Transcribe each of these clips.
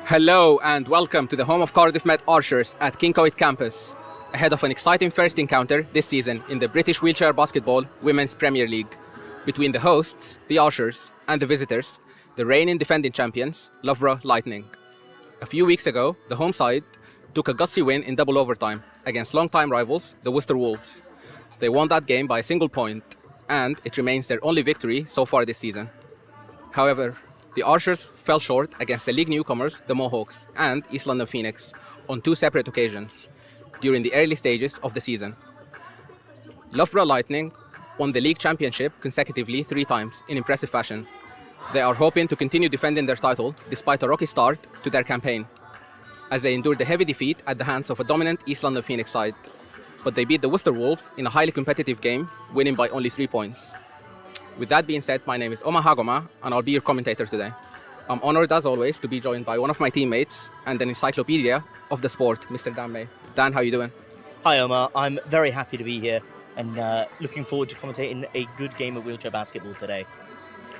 Hello and welcome to the home of Cardiff Met Archers at King Coit campus, ahead of an exciting first encounter this season in the British Wheelchair Basketball Women's Premier League between the hosts, the Archers, and the visitors, the reigning defending champions, Loughborough Lightning. A few weeks ago, the home side took a gutsy win in double overtime against long-time rivals, the Worcester Wolves. They won that game by a single point, and it remains their only victory so far this season. However, the Archers fell short against the league newcomers, the Mohawks, and East London Phoenix on two separate occasions during the early stages of the season. Loughborough Lightning won the league championship consecutively 3 times in impressive fashion. They are hoping to continue defending their title despite a rocky start to their campaign, as they endured a heavy defeat at the hands of a dominant East London Phoenix side. But they beat the Worcester Wolves in a highly competitive game, winning by only 3 points. With that being said, my name is Omar Hagoma, and I'll be your commentator today. I'm honored, as always, to be joined by one of my teammates and an encyclopedia of the sport, Mr. Dan May. Dan, how are you doing? Hi, Omar. I'm very happy to be here and looking forward to commentating a good game of wheelchair basketball today.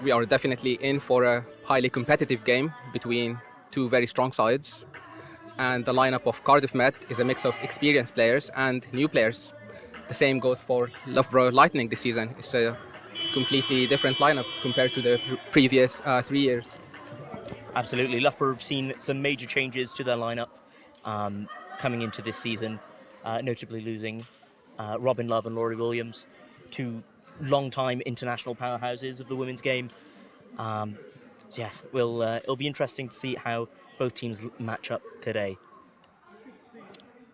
We are definitely in for a highly competitive game between two very strong sides. And the lineup of Cardiff Met is a mix of experienced players and new players. The same goes for Loughborough Lightning this season. It's a completely different lineup compared to the previous 3 years. Absolutely. Loughborough have seen some major changes to their lineup coming into this season, notably losing Robin Love and Laurie Williams, two long-time international powerhouses of the women's game. So yes, it'll be interesting to see how both teams match up today.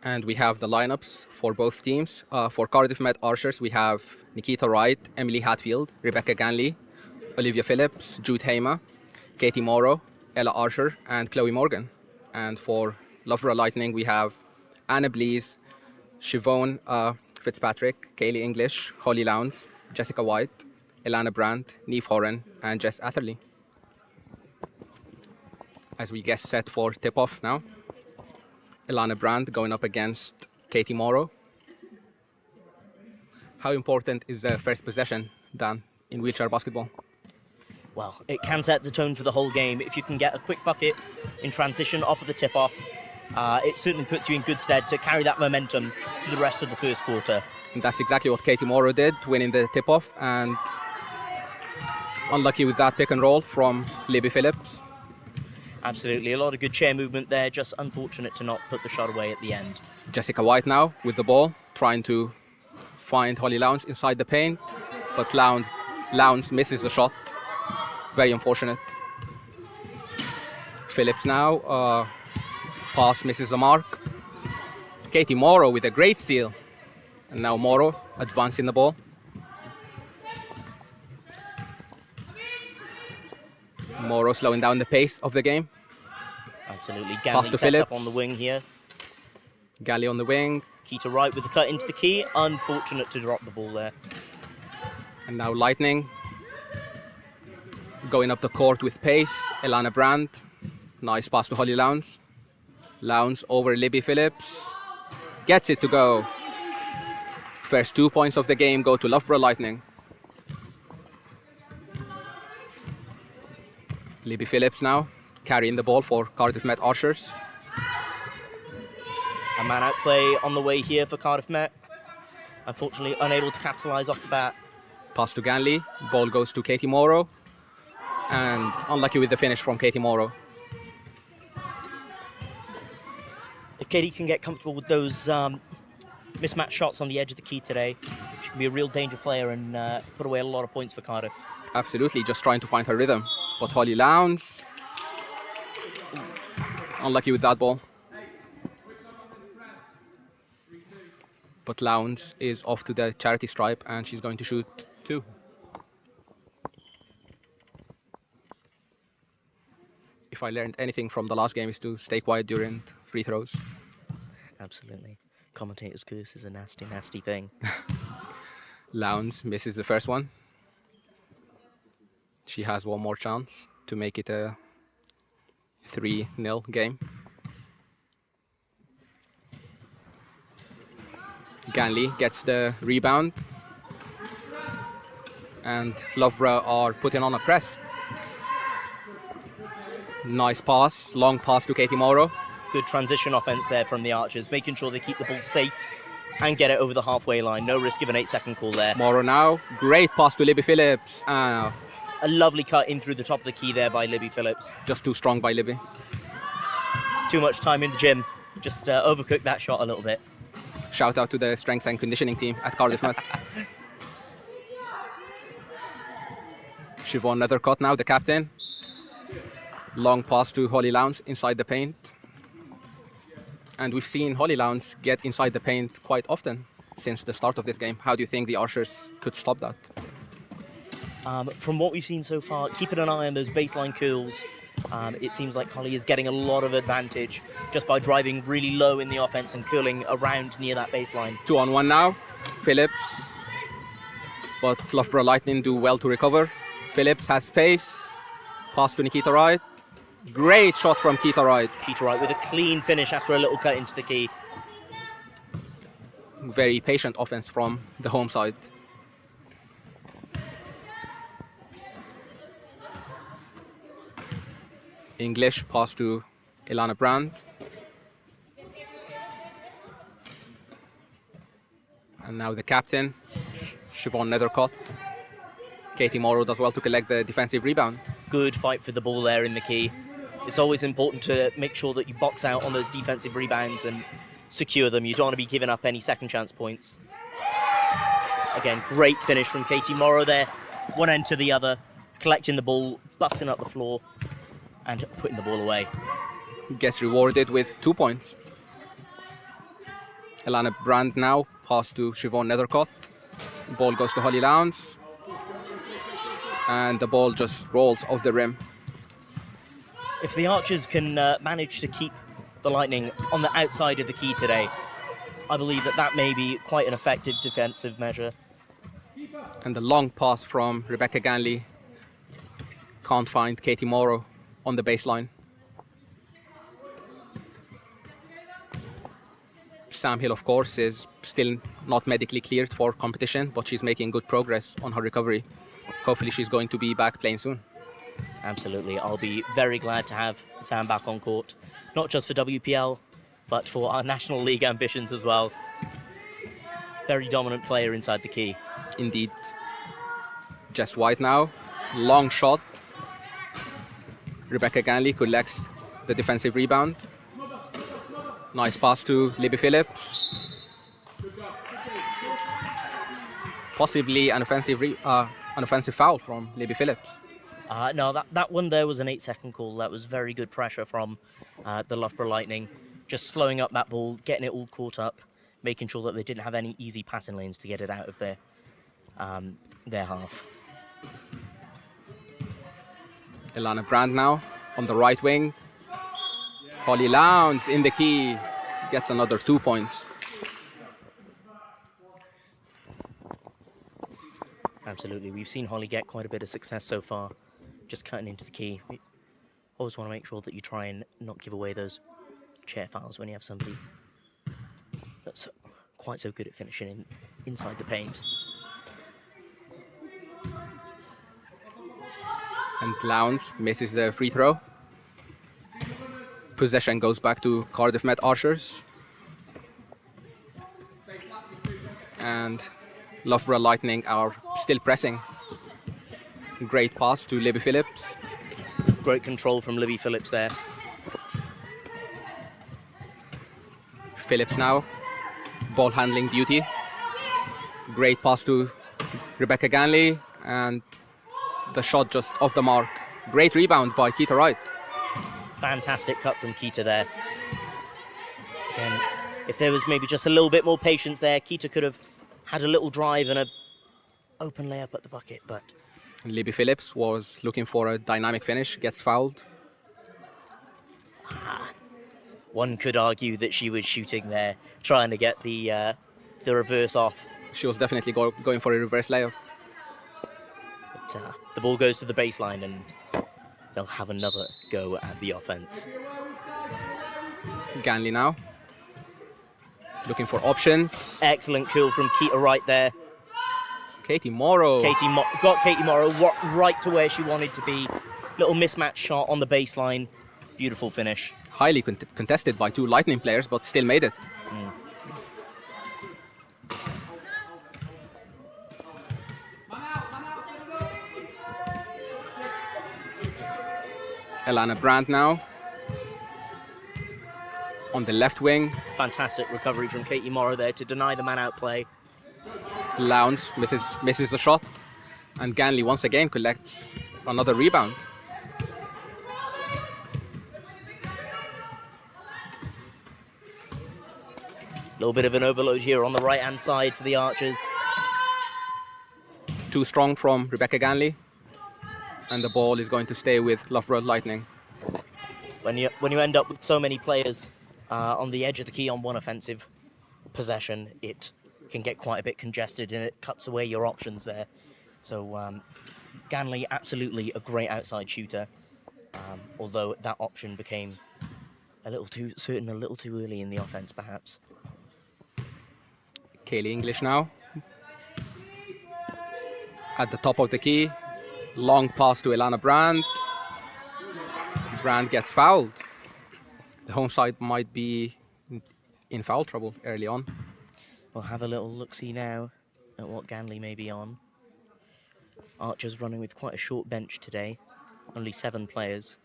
And we have the lineups for both teams. For Cardiff Met Archers, we have Nikita Wright, Emily Hatfield, Rebecca Ganley, Olivia Phillips, Jude Hamer, Katie Morrow, Ella Archer, and Chloe Morgan. And for Loughborough Lightning, we have Anna Blease, Siobhan Fitzpatrick, Kaylee English, Holly Lowndes, Jessica White, Ilana Brandt, Neve Horan, and Jess Atherley. As we get set for tip-off now, Ilana Brandt going up against Katie Morrow. How important is the first possession, Dan, in wheelchair basketball? Well, it can set the tone for the whole game. If you can get a quick bucket in transition off of the tip-off, it certainly puts you in good stead to carry that momentum to the rest of the first quarter. And that's exactly what Katie Morrow did, winning the tip-off, and unlucky with that pick and roll from Libby Phillips. Absolutely, a lot of good chair movement there, just unfortunate to not put the shot away at the end. Jessica White now with the ball, trying to find Holly Lowndes inside the paint, but Lowndes misses the shot. Very unfortunate. Phillips now, pass misses the mark. Katie Morrow with a great steal. And now Morrow advancing the ball. Morrow slowing down the pace of the game. Absolutely. Pass to Ganley set up Phillips. on the wing here. Galley on the wing. Keita Wright with the cut into the key. Unfortunate to drop the ball there. And now Lightning going up the court with pace. Ilana Brandt. Nice pass to Holly Lowndes. Lowndes over Libby Phillips. Gets it to go. First 2 points of the game go to Loughborough Lightning. Libby Phillips now carrying the ball for Cardiff Met Archers. A man out play on the way here for Cardiff Met. Unfortunately unable to capitalise off the bat. Pass to Ganley. Ball goes to Katie Morrow. And unlucky with the finish from Katie Morrow. If Katie can get comfortable with those mismatched shots on the edge of the key today, she can be a real danger player and put away a lot of points for Cardiff. Absolutely, just trying to find her rhythm. But Holly Lowndes, unlucky with that ball. But Lowndes is off to the charity stripe and she's going to shoot 2. If I learned anything from the last game is to stay quiet during free throws. Absolutely. Commentator's curse is a nasty, nasty thing. Lowndes misses the first one. She has one more chance to make it a 3-0 game. Ganley gets the rebound. And Loughborough are putting on a press. Nice pass, long pass to Katie Morrow. Good transition offense there from the Archers, making sure they keep the ball safe and get it over the halfway line. No risk of an 8-second call there. Morrow now, great pass to Libby Phillips. A lovely cut in through the top of the key there by Libby Phillips. Just too strong by Libby. Too much time in the gym. Just overcooked that shot a little bit. Shout out to the strength and conditioning team at Cardiff Met. Siobhan Nethercott now, the captain. Long pass to Holly Lowndes inside the paint. And we've seen Holly Lowndes get inside the paint quite often since the start of this game. How do you think the Archers could stop that? From what we've seen so far, keeping an eye on those baseline curls, it seems like Holly is getting a lot of advantage just by driving really low in the offense and curling around near that baseline. 2-on-1 now. Phillips. But Loughborough Lightning do well to recover. Phillips has space. Pass to Nikita Wright. Great shot from Keita Wright. Keita Wright with a clean finish after a little cut into the key. Very patient offense from the home side. English pass to Ilana Brand. And now the captain, Siobhan Nethercott. Katie Morrow does well to collect the defensive rebound. Good fight for the ball there in the key. It's always important to make sure that you box out on those defensive rebounds and secure them. You don't want to be giving up any second chance points. Again, great finish from Katie Morrow there. One end to the other, collecting the ball, busting up the floor, and putting the ball away. Gets rewarded with 2 points. Ilana Brand now, pass to Siobhan Nethercott. Ball goes to Holly Lowndes. And the ball just rolls off the rim. If the Archers can manage to keep the Lightning on the outside of the key today, I believe that may be quite an effective defensive measure. And the long pass from Rebecca Ganley. Can't find Katie Morrow on the baseline. Sam Hill, of course, is still not medically cleared for competition, but she's making good progress on her recovery. Hopefully she's going to be back playing soon. Absolutely. I'll be very glad to have Sam back on court, not just for WPL, but for our National League ambitions as well. Very dominant player inside the key. Indeed. Jess White now. Long shot. Rebecca Ganley collects the defensive rebound. Nice pass to Libby Phillips. Possibly an offensive foul from Libby Phillips. No, that one there was an 8-second call. That was very good pressure from the Loughborough Lightning. Just slowing up that ball, getting it all caught up, making sure that they didn't have any easy passing lanes to get it out of their half. Ilana Brand now on the right wing. Holly Lowndes in the key, gets another 2 points. Absolutely. We've seen Holly get quite a bit of success so far, just cutting into the key. We always want to make sure that you try and not give away those chair fouls when you have somebody that's quite so good at finishing inside the paint. And Lowndes misses the free throw. Possession goes back to Cardiff Met Archers. And Loughborough Lightning are still pressing. Great pass to Libby Phillips. Great control from Libby Phillips there. Phillips now, ball handling duty. Great pass to Rebecca Ganley, and the shot just off the mark. Great rebound by Keita Wright. Fantastic cut from Keita there. Again, if there was maybe just a little bit more patience there, Keita could have had a little drive and an open layup at the bucket, but... Libby Phillips was looking for a dynamic finish, gets fouled. One could argue that she was shooting there, trying to get the reverse off. She was definitely going for a reverse layup. But the ball goes to the baseline and they'll have another go at the offense. Ganley now, looking for options. Excellent kill from Keita Wright there. Katie Morrow. Got Katie Morrow right to where she wanted to be. Little mismatch shot on the baseline. Beautiful finish. Highly contested by two Lightning players, but still made it. Elana Brandt now on the left wing. Fantastic recovery from Katie Morrow there to deny the man-out play. Lowndes misses the shot, and Ganley once again collects another rebound. A little bit of an overload here on the right-hand side for the Archers. Too strong from Rebecca Ganley, and the ball is going to stay with Loughborough Lightning. When you end up with so many players on the edge of the key on one offensive possession, it can get quite a bit congested and it cuts away your options there. So Ganley, absolutely a great outside shooter, although that option became a little too early in the offense, perhaps. Kaylee English now at the top of the key. Long pass to Elana Brandt. Brandt gets fouled. The home side might be in foul trouble early on. We'll have a little look-see now at what Ganley may be on. Archers running with quite a short bench today. Only 7 players.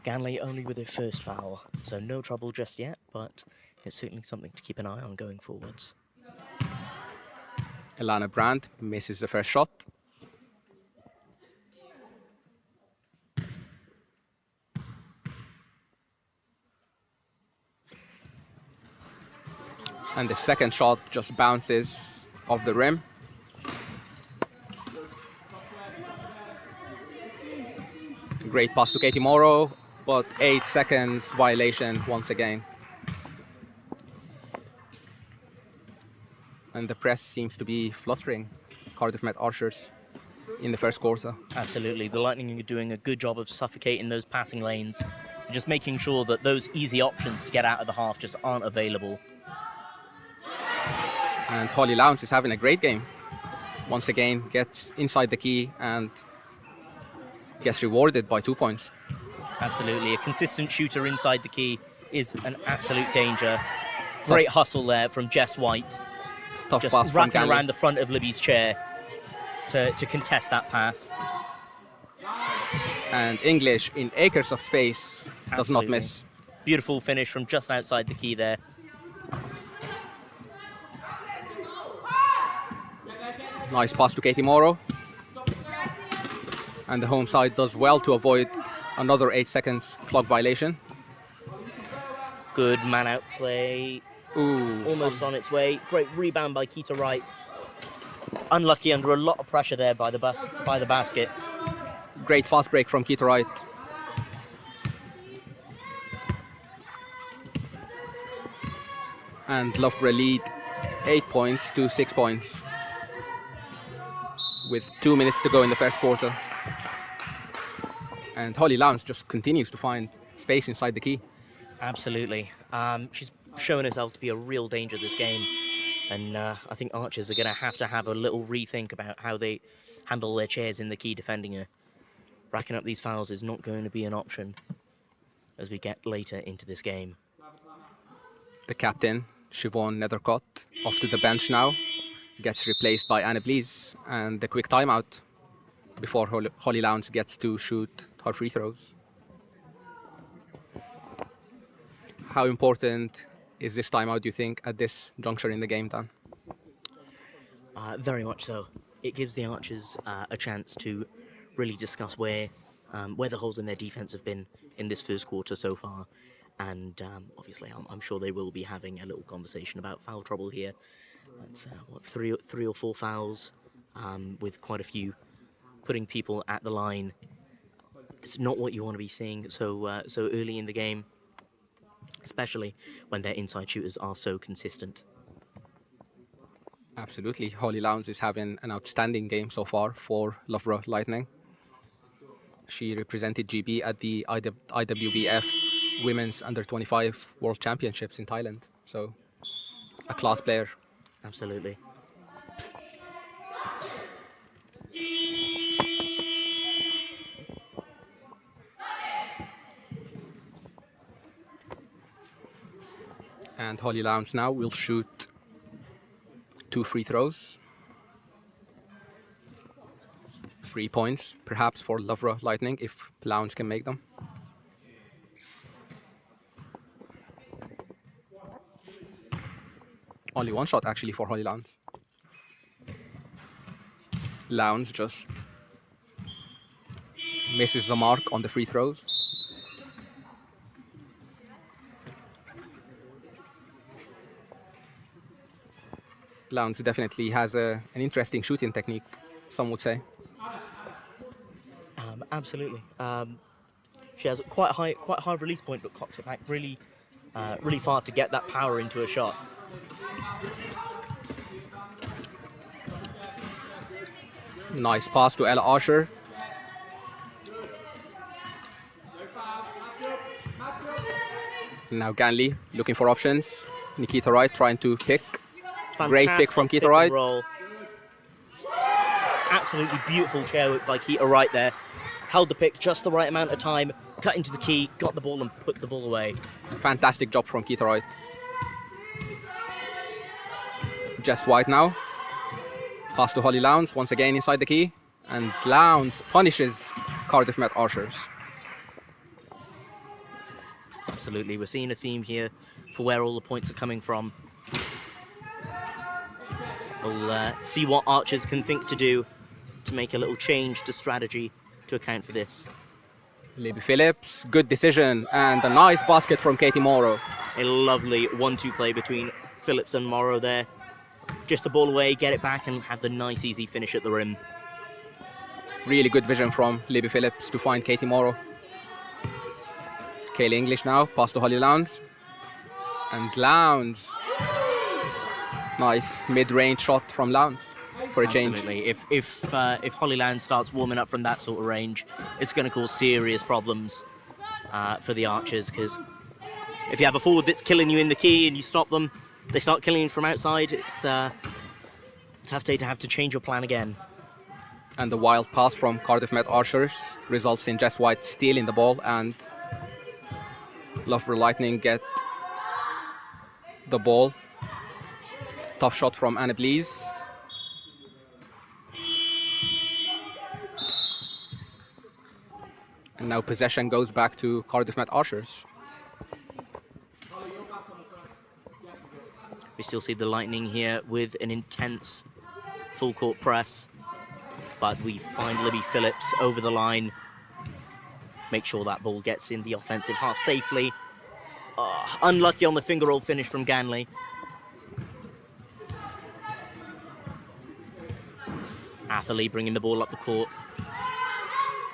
Ganley only with her first foul, so no trouble just yet, but it's certainly something to keep an eye on going forwards. Elana Brandt misses the first shot. And the second shot just bounces off the rim. Great pass to Katie Morrow, but 8 seconds violation once again. And the press seems to be flustering Cardiff Met Archers in the first quarter. Absolutely. The Lightning are doing a good job of suffocating those passing lanes and just making sure that those easy options to get out of the half just aren't available. And Holly Lowndes is having a great game. Once again, gets inside the key and gets rewarded by 2 points. Absolutely. A consistent shooter inside the key is an absolute danger. Great hustle there from Jess White. Tough just pass from wrapping Ganley. around the front of Libby's chair to contest that pass. And English in acres of space does not miss. Beautiful finish from just outside the key there. Nice pass to Katie Morrow. And the home side does well to avoid another 8 seconds clock violation. Good man-out play. Ooh. Almost on its way. Great rebound by Keita Wright. Unlucky under a lot of pressure there by the basket. Great fast break from Keita Wright. And Loughborough lead 8 points to 6 points with 2 minutes to go in the first quarter. And Holly Lowndes just continues to find space inside the key. Absolutely. She's shown herself to be a real danger this game. And I think Archers are going to have a little rethink about how they handle their chairs in the key defending her. Racking up these fouls is not going to be an option as we get later into this game. The captain, Siobhan Nethercott, off to the bench now. Gets replaced by Anna Blees, and the quick timeout before Holly Lowndes gets to shoot her free throws. How important is this timeout, do you think, at this juncture in the game, Dan? Very much so. It gives the Archers a chance to really discuss where the holes in their defense have been in this first quarter so far. And obviously, I'm sure they will be having a little conversation about foul trouble here. That's three or four fouls, with quite a few putting people at the line. It's not what you want to be seeing so early in the game, especially when their inside shooters are so consistent. Absolutely. Holly Lowndes is having an outstanding game so far for Loughborough Lightning. She represented GB at the IWBF Women's Under-25 World Championships in Thailand. So, a class player. Absolutely. And Holly Lowndes now will shoot 2 free throws. 3 points, perhaps, for Loughborough Lightning if Lowndes can make them. Only 1 shot, actually, for Holly Lowndes. Lowndes just misses the mark on the free throws. Lowndes definitely has an interesting shooting technique, some would say. Absolutely. She has quite a high release point, but cocks it back really far to get that power into a shot. Nice pass to Ella Archer. Now Ganley looking for options. Nikita Wright trying to pick. Great pick from Keita Wright. Roll. Absolutely beautiful chair whip by Keita Wright there. Held the pick just the right amount of time, cut into the key, got the ball and put the ball away. Fantastic job from Keita Wright. Jess White now. Pass to Holly Lowndes, once again inside the key. And Lowndes punishes Cardiff Met Archers. Absolutely, we're seeing a theme here for where all the points are coming from. We'll see what Archers can think to do to make a little change to strategy to account for this. Libby Phillips, good decision, and a nice basket from Katie Morrow. A lovely 1-2 play between Phillips and Morrow there. Just the ball away, get it back, and have the nice, easy finish at the rim. Really good vision from Libby Phillips to find Katie Morrow. Kaylee English now, pass to Holly Lowndes. And Lowndes. Nice mid-range shot from Lowndes for a change. Absolutely. If Holly Lowndes starts warming up from that sort of range, it's going to cause serious problems for the Archers, because if you have a forward that's killing you in the key and you stop them, they start killing you from outside, it's a tough day to have to change your plan again. And the wild pass from Cardiff Met Archers results in Jess White stealing the ball, and Loughborough Lightning get the ball. Tough shot from Anna Blees. And now possession goes back to Cardiff Met Archers. We still see the Lightning here with an intense full court press, but we find Libby Phillips over the line. Make sure that ball gets in the offensive half safely. Unlucky on the finger roll finish from Ganley. Atherley bringing the ball up the court.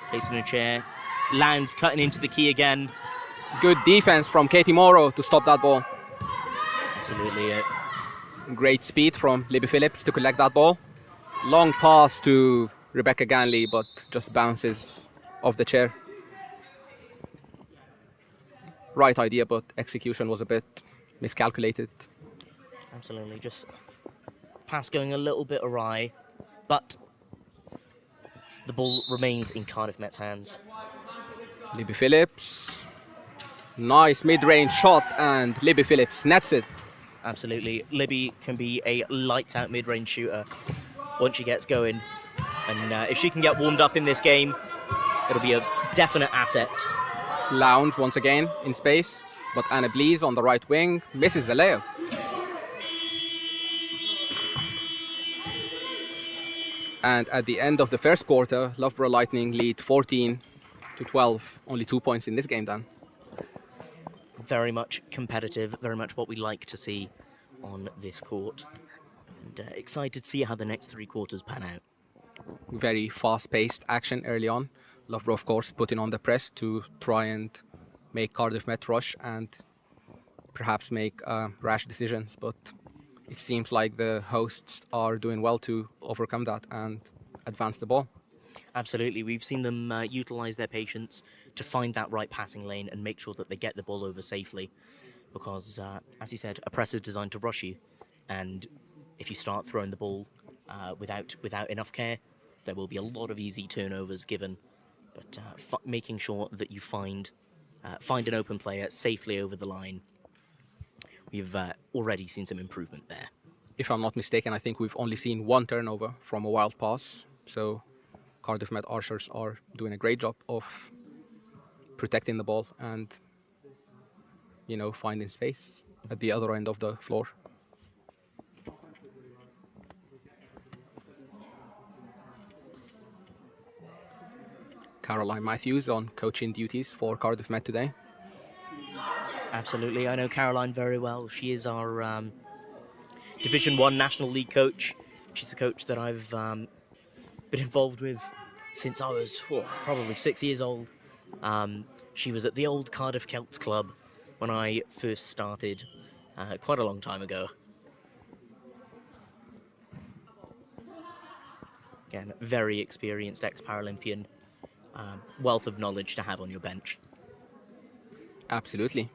Placing a chair. Lowndes cutting into the key again. Good defense from Katie Morrow to stop that ball. Absolutely. Great speed from Libby Phillips to collect that ball. Long pass to Rebecca Ganley, but just bounces off the chair. Right idea, but execution was a bit miscalculated. Absolutely. Just pass going a little bit awry, but the ball remains in Cardiff Met's hands. Libby Phillips. Nice mid-range shot, and Libby Phillips nets it. Absolutely. Libby can be a lights-out mid-range shooter once she gets going. And if she can get warmed up in this game, it'll be a definite asset. Lowndes once again in space, but Anna Blees on the right wing misses the layup. And at the end of the first quarter, Loughborough Lightning lead 14-12. Only 2 points in this game, Dan. Very much competitive, very much what we like to see on this court. And excited to see how the next 3 quarters pan out. Very fast-paced action early on. Loughborough, of course, putting on the press to try and make Cardiff Met rush and perhaps make rash decisions. But it seems like the hosts are doing well to overcome that and advance the ball. Absolutely. We've seen them utilise their patience to find that right passing lane and make sure that they get the ball over safely. Because, as you said, a press is designed to rush you. And if you start throwing the ball without enough care, there will be a lot of easy turnovers given. But making sure that you find an open player safely over the line. we've already seen some improvement there. If I'm not mistaken, I think we've only seen one turnover from a wild pass. So Cardiff Met Archers are doing a great job of protecting the ball and, you know, finding space at the other end of the floor. Caroline Matthews on coaching duties for Cardiff Met today. Absolutely, I know Caroline very well. She is our Division 1 National League coach. She's a coach that I've been involved with since I was probably 6 years old. She was at the old Cardiff Celts Club when I first started, quite a long time ago. Again, very experienced ex-Paralympian, wealth of knowledge to have on your bench. Absolutely.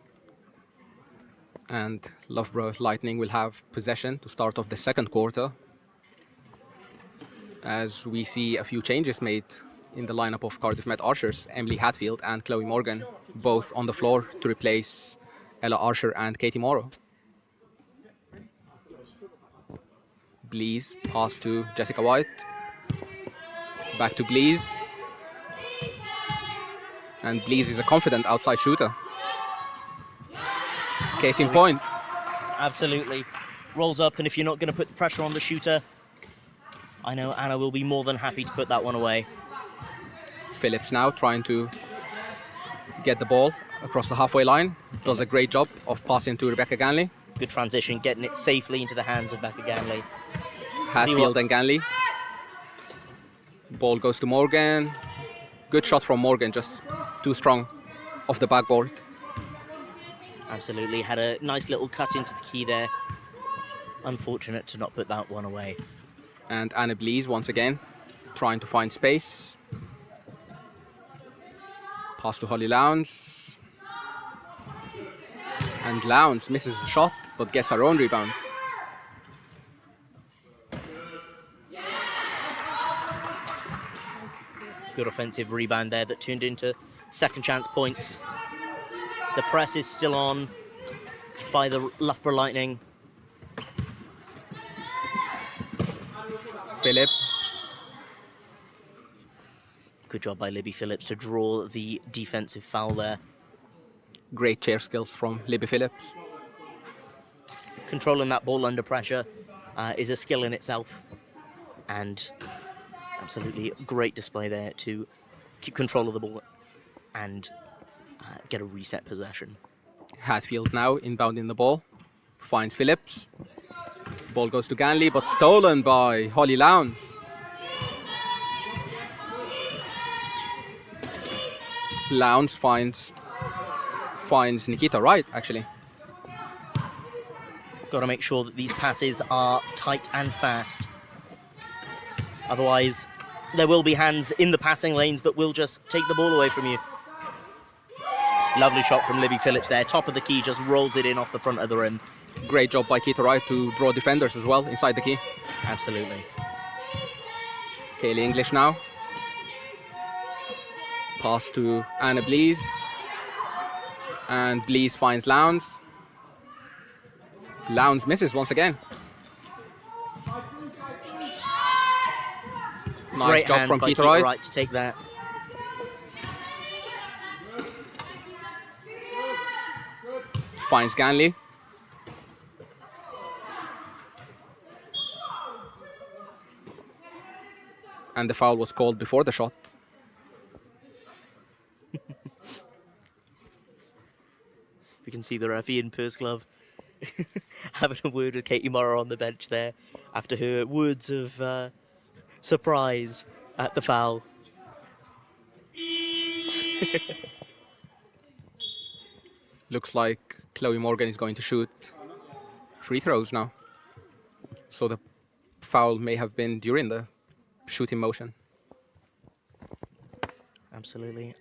And Loughborough Lightning will have possession to start off the second quarter, as we see a few changes made in the lineup of Cardiff Met Archers. Emily Hatfield and Chloe Morgan both on the floor to replace Ella Archer and Katie Morrow. Blease pass to Jessica White. Back to Blease. And Blease is a confident outside shooter. Case in point. Absolutely. Rolls up, and if you're not going to put the pressure on the shooter, I know Anna will be more than happy to put that one away. Phillips now trying to get the ball across the halfway line. Does a great job of passing to Rebecca Ganley. Good transition, getting it safely into the hands of Becca Ganley. Hatfield and Ganley. Ball goes to Morgan. Good shot from Morgan, just too strong off the backboard. Absolutely, had a nice little cut into the key there. Unfortunate to not put that one away. And Anna Blease once again trying to find space. Pass to Holly Lowndes. And Lowndes misses the shot but gets her own rebound. Good offensive rebound there that turned into second chance points. The press is still on by the Loughborough Lightning. Phillips. Good job by Libby Phillips to draw the defensive foul there. Great chair skills from Libby Phillips. Controlling that ball under pressure is a skill in itself. And absolutely great display there to keep control of the ball and get a reset possession. Hatfield now inbounding the ball. Finds Phillips. Ball goes to Ganley, but stolen by Holly Lowndes. Lowndes finds Nikita Wright, actually. Got to make sure that these passes are tight and fast. Otherwise, there will be hands in the passing lanes that will just take the ball away from you. Lovely shot from Libby Phillips there. Top of the key, just rolls it in off the front of the rim. Great job by Kita Wright to draw defenders as well inside the key. Absolutely. Kaylee English now. Pass to Anna Blease. And Blease finds Lowndes. Lowndes misses once again. Nice Great job hands from by Kita Wright to take that. Finds Ganley. And the foul was called before the shot. We can see the referee in Purse Glove having a word with Katie Morrow on the bench there after her words of surprise at the foul. Looks like Chloe Morgan is going to shoot free throws now. So the foul may have been during the shooting motion. Absolutely.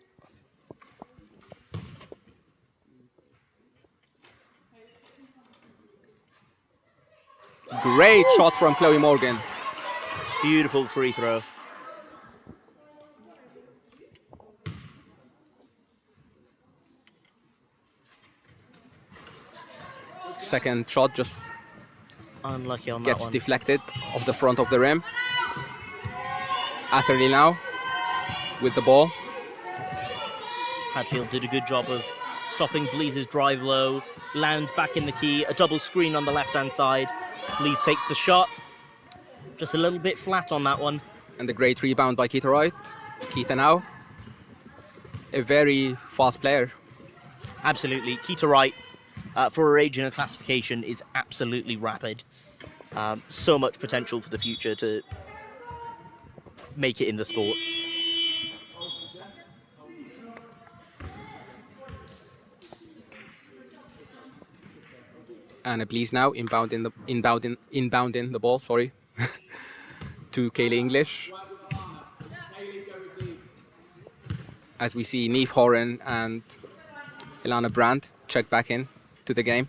Great shot from Chloe Morgan. Beautiful free throw. Second shot just Unlucky on that gets one. deflected off the front of the rim. Atherley now with the ball. Hadfield did a good job of stopping Blease's drive low. Lowndes back in the key. A double screen on the left-hand side. Blease takes the shot. Just a little bit flat on that one. And a great rebound by Keita Wright. Keita now, a very fast player. Absolutely. Keita Wright, for her age in a classification, is absolutely rapid. So much potential for the future to make it in the sport. And Blease now inbounding the ball, sorry, to Kaylee English. As we see Neve Horan and Ilana Brandt check back in to the game.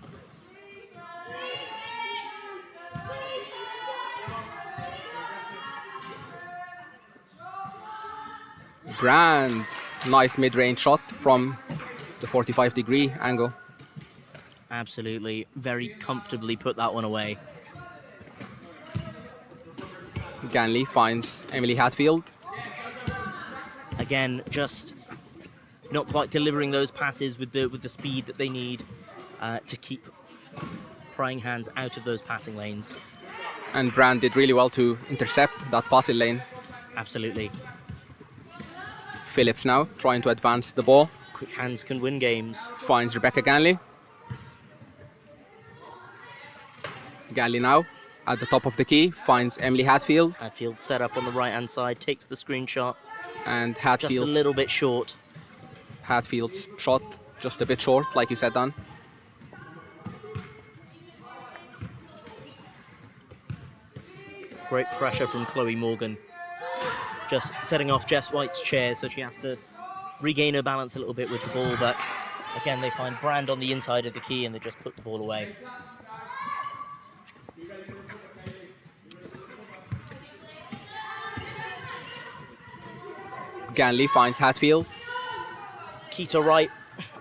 Brandt, nice mid-range shot from the 45-degree angle. Absolutely. Very comfortably put that one away. Ganley finds Emily Hatfield. Again, just not quite delivering those passes with the speed that they need to keep prying hands out of those passing lanes. And Brandt did really well to intercept that passing lane. Absolutely. Phillips now trying to advance the ball. Quick hands can win games. Finds Rebecca Ganley. Ganley now at the top of the key, finds Emily Hatfield. Hatfield set up on the right-hand side, takes the screenshot. And Just a Hatfield's, little bit short. Hatfield's shot just a bit short, like you said, Dan. Great pressure from Chloe Morgan. Just setting off Jess White's chair, so she has to regain her balance a little bit with the ball. But again, they find Brand on the inside of the key and they just put the ball away. Ganley finds Hatfield. Keita Wright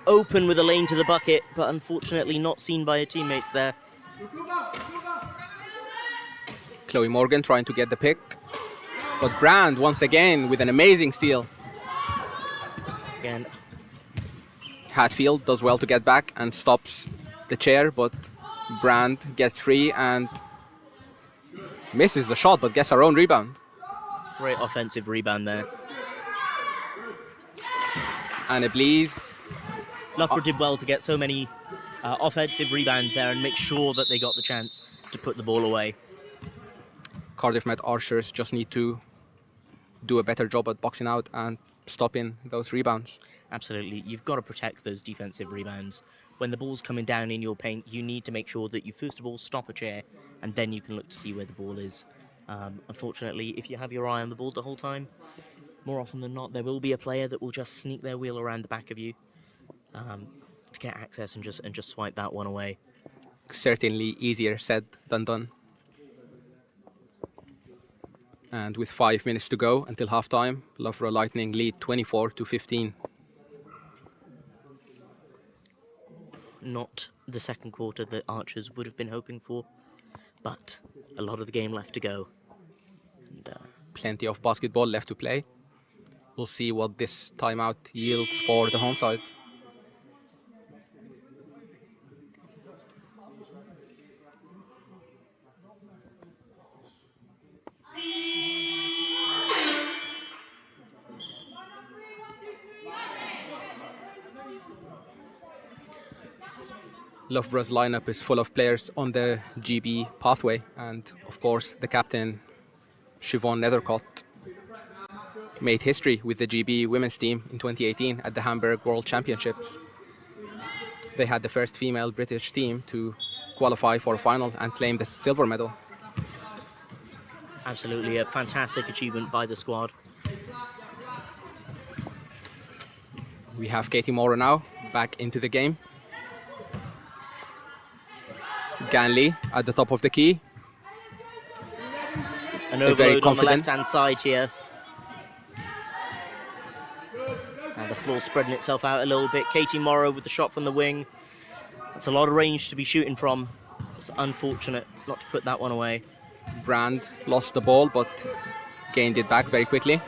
open with a lane to the bucket, but unfortunately not seen by her teammates there. Chloe Morgan trying to get the pick. But Brand once again with an amazing steal. Again, Hatfield does well to get back and stops the chair, but Brand gets free and misses the shot, but gets her own rebound. great offensive rebound there. And a Blease. Loughborough did well to get so many offensive rebounds there and make sure that they got the chance to put the ball away. Cardiff Met Archers just need to do a better job at boxing out and stopping those rebounds. Absolutely. You've got to protect those defensive rebounds. When the ball's coming down in your paint, you need to make sure that you first of all stop a chair and then you can look to see where the ball is. Unfortunately, if you have your eye on the ball the whole time, more often than not, there will be a player that will just sneak their wheel around the back of you to get access and just swipe that one away. Certainly easier said than done. And with 5 minutes to go until halftime, Loughborough Lightning lead 24-15. Not the second quarter that Archers would have been hoping for, but a lot of the game left to go. And, Plenty of basketball left to play. We'll see what this timeout yields for the home side. Loughborough's lineup is full of players on the GB pathway, and of course the captain Siobhan Nethercott made history with the GB women's team in 2018 at the Hamburg World Championships. They had the first female British team to qualify for a final and claim the silver medal. absolutely a fantastic achievement by the squad. We have Katie Mora now back into the game. Ganley at the top of the key. An Very overload on the confident. left-hand side here. And the floor spreading itself out a little bit. Katie Morrow with the shot from the wing. It's a lot of range to be shooting from. It's unfortunate not to put that one away. Brand lost the ball, but gained it back very quickly.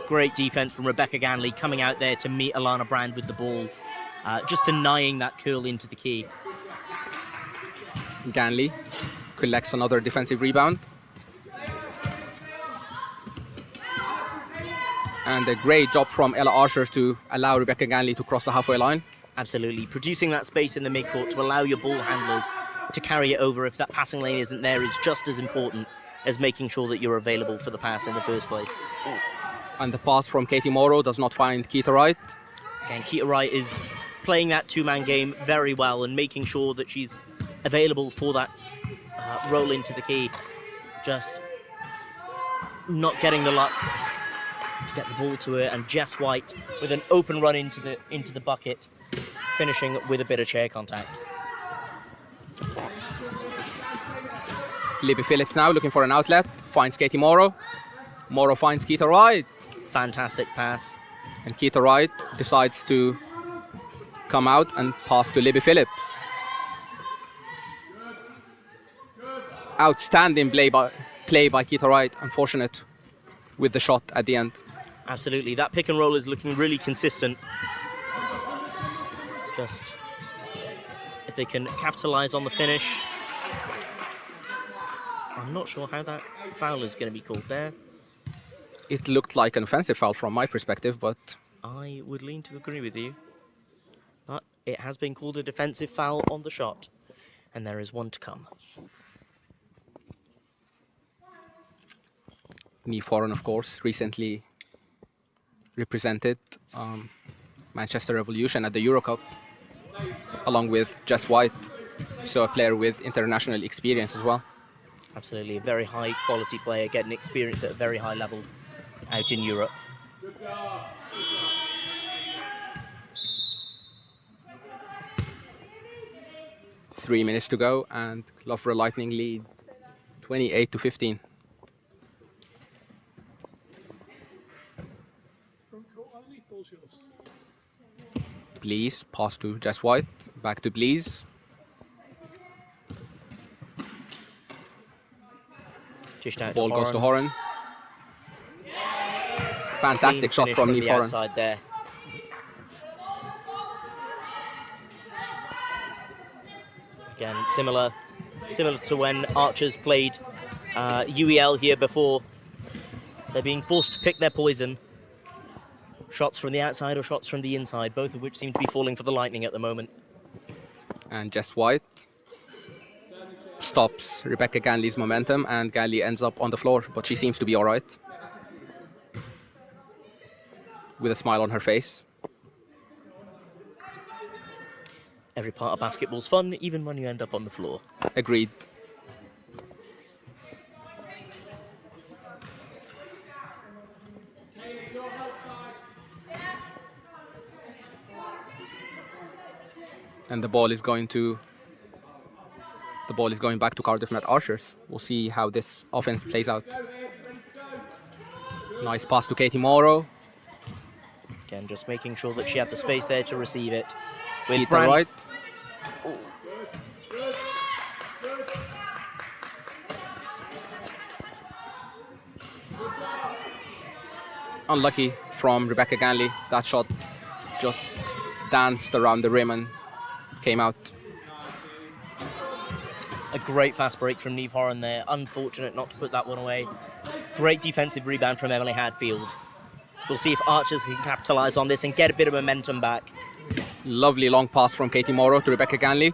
Great defense from Rebecca Ganley coming out there to meet Alana Brand with the ball, just denying that curl into the key. Ganley collects another defensive rebound. And a great job from Ella Archer to allow Rebecca Ganley to cross the halfway line. Absolutely. Producing that space in the midcourt to allow your ball handlers to carry it over if that passing lane isn't there is just as important as making sure that you're available for the pass in the first place. Ooh. And the pass from Katie Morrow does not find Keita Wright. Again, Keita Wright is playing that two-man game very well and making sure that she's available for that roll into the key. Just not getting the luck to get the ball to her, and Jess White with an open run into the bucket, finishing with a bit of chair contact. Libby Phillips now looking for an outlet, finds Katie Morrow. Morrow finds Keita Wright. Fantastic pass. And Keita Wright decides to come out and pass to Libby Phillips. Outstanding play by Keita Wright. Unfortunate with the shot at the end. Absolutely. That pick and roll is looking really consistent. Just if they can capitalize on the finish. I'm not sure how that foul is going to be called there. It looked like an offensive foul from my perspective, but I would lean to agree with you. But it has been called a defensive foul on the shot, and there is one to come. Niamh Horan, of course, recently represented Manchester Revolution at the Euro Cup, along with Jess White, so a player with international experience as well. Absolutely, a very high quality player, getting experience at a very high level out in Europe. 3 minutes to go, and Loughborough Lightning lead 28-15. Blease, pass to Jess White, back to Blease. Ball goes to Horan. Fantastic shot from Niamh Horan. Outside there. Again, similar to when Archers played UEL here before. They're being forced to pick their poison. Shots from the outside or shots from the inside, both of which seem to be falling for the Lightning at the moment. And Jess White stops Rebecca Ganley's momentum, and Ganley ends up on the floor, but she seems to be all right, with a smile on her face. Every part of basketball's fun, even when you end up on the floor. Agreed. And the ball is going back to Cardiff Met Archers. We'll see how this offense plays out. Nice pass to Katie Morrow. Again, just making sure that she had the space there to receive it. With Keita Wright. Unlucky from Rebecca Ganley. That shot just danced around the rim and came out. A great fast break from Niamh Horan there. Unfortunate not to put that one away. Great defensive rebound from Emily Hadfield. We'll see if Archers can capitalise on this and get a bit of momentum back. Lovely long pass from Katie Morrow to Rebecca Ganley.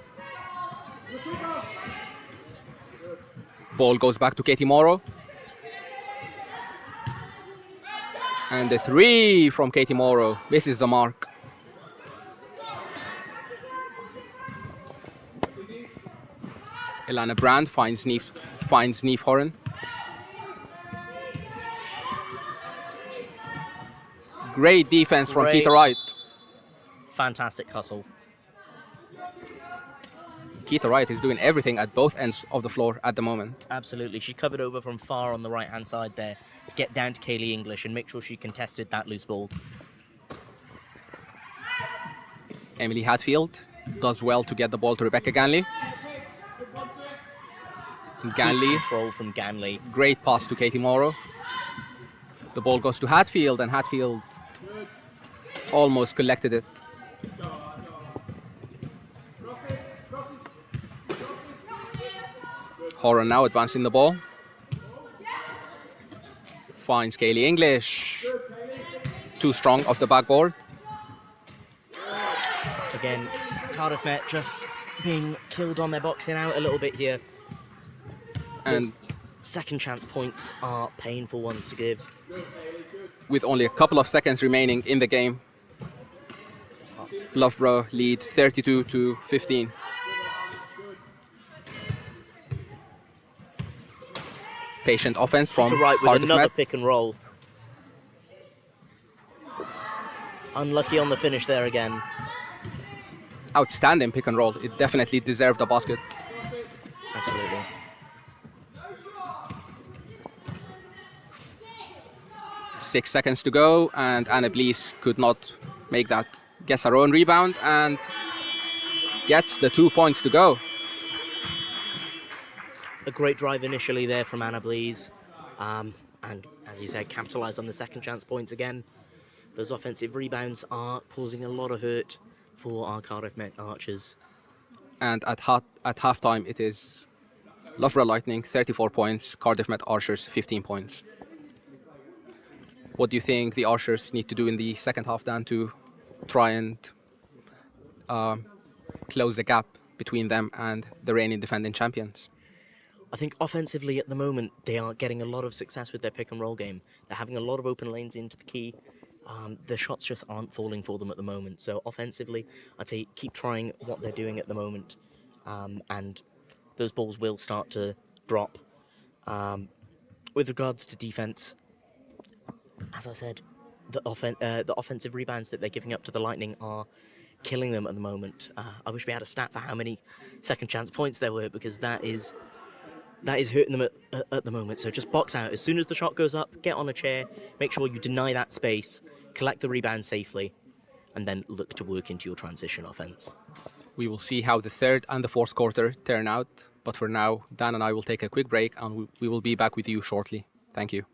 Ball goes back to Katie Morrow. And the three from Katie Morrow. This is the mark. Ilana Brand finds Niamh Horan. Great defense from Keita Wright. Fantastic hustle. Keita Wright is doing everything at both ends of the floor at the moment. Absolutely. She covered over from far on the right-hand side there to get down to Kaylee English and make sure she contested that loose ball. Emily Hatfield does well to get the ball to Rebecca Ganley. And Good Ganley, control from Ganley. great pass to Katie Morrow. The ball goes to Hatfield, and Hatfield almost collected it. Horan now advancing the ball. Finds Kaylee English. Too strong off the backboard. Again, Cardiff Met just being killed on their boxing out a little bit here. And Those second chance points are painful ones to give. with only a couple of seconds remaining in the game, Loughborough lead 32-15. Patient offense from To right with Cardiff another Met. pick and roll. Unlucky on the finish there again. Outstanding pick and roll. It definitely deserved a basket. Absolutely. Six seconds to go, and Anna Blees could not make that. Gets her own rebound and gets the 2 points to go. A great drive initially there from Anna Blees. And as you said, capitalised on the second chance points again. Those offensive rebounds are causing a lot of hurt for our Cardiff Met Archers. And at halftime, it is Loughborough Lightning 34 points, Cardiff Met Archers 15 points. What do you think the Archers need to do in the second half then to try and close the gap between them and the reigning defending champions? I think offensively at the moment, they are getting a lot of success with their pick and roll game. They're having a lot of open lanes into the key. The shots just aren't falling for them at the moment. So offensively, I'd say keep trying what they're doing at the moment. And those balls will start to drop. With regards to defense, as I said, the offensive rebounds that they're giving up to the Lightning are killing them at the moment. I wish we had a stat for how many second chance points there were, because that is hurting them at the moment. So just box out. As soon as the shot goes up, get on a chair, make sure you deny that space, collect the rebound safely, and then look to work into your transition offense. We will see how the third and the fourth quarter turn out. But for now, Dan and I will take a quick break, and we will be back with you shortly. Thank you.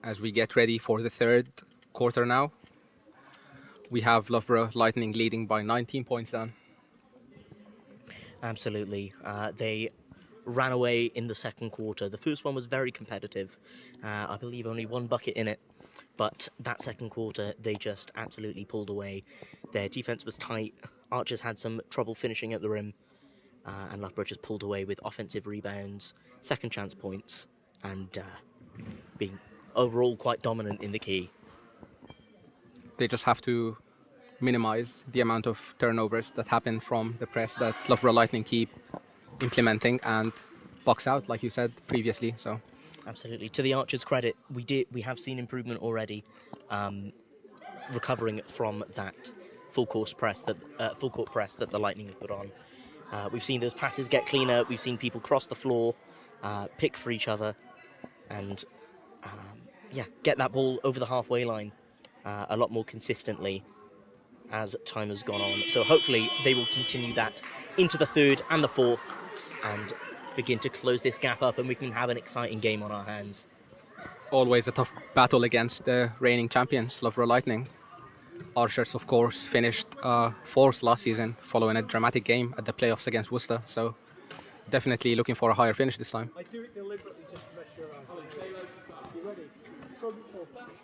As we get ready for the third quarter now, we have Loughborough Lightning leading by 19 points down. Absolutely. They ran away in the second quarter. The first one was very competitive. I believe only one bucket in it. But that second quarter, they just absolutely pulled away. Their defense was tight. Archers had some trouble finishing at the rim. And Loughborough just pulled away with offensive rebounds, second chance points, and being overall quite dominant in the key. They just have to minimize the amount of turnovers that happen from the press that Loughborough Lightning keep implementing and box out, like you said previously. So, absolutely. To the Archers' credit, we have seen improvement already, recovering from that full court press that the Lightning have put on. We've seen those passes get cleaner. We've seen people cross the floor, pick for each other, and get that ball over the halfway line a lot more consistently as time has gone on. So hopefully they will continue that into the third and the fourth and begin to close this gap up, and we can have an exciting game on our hands. Always a tough battle against the reigning champions, Loughborough Lightning. Archers, of course, finished fourth last season following a dramatic game at the playoffs against Worcester. So definitely looking for a higher finish this time.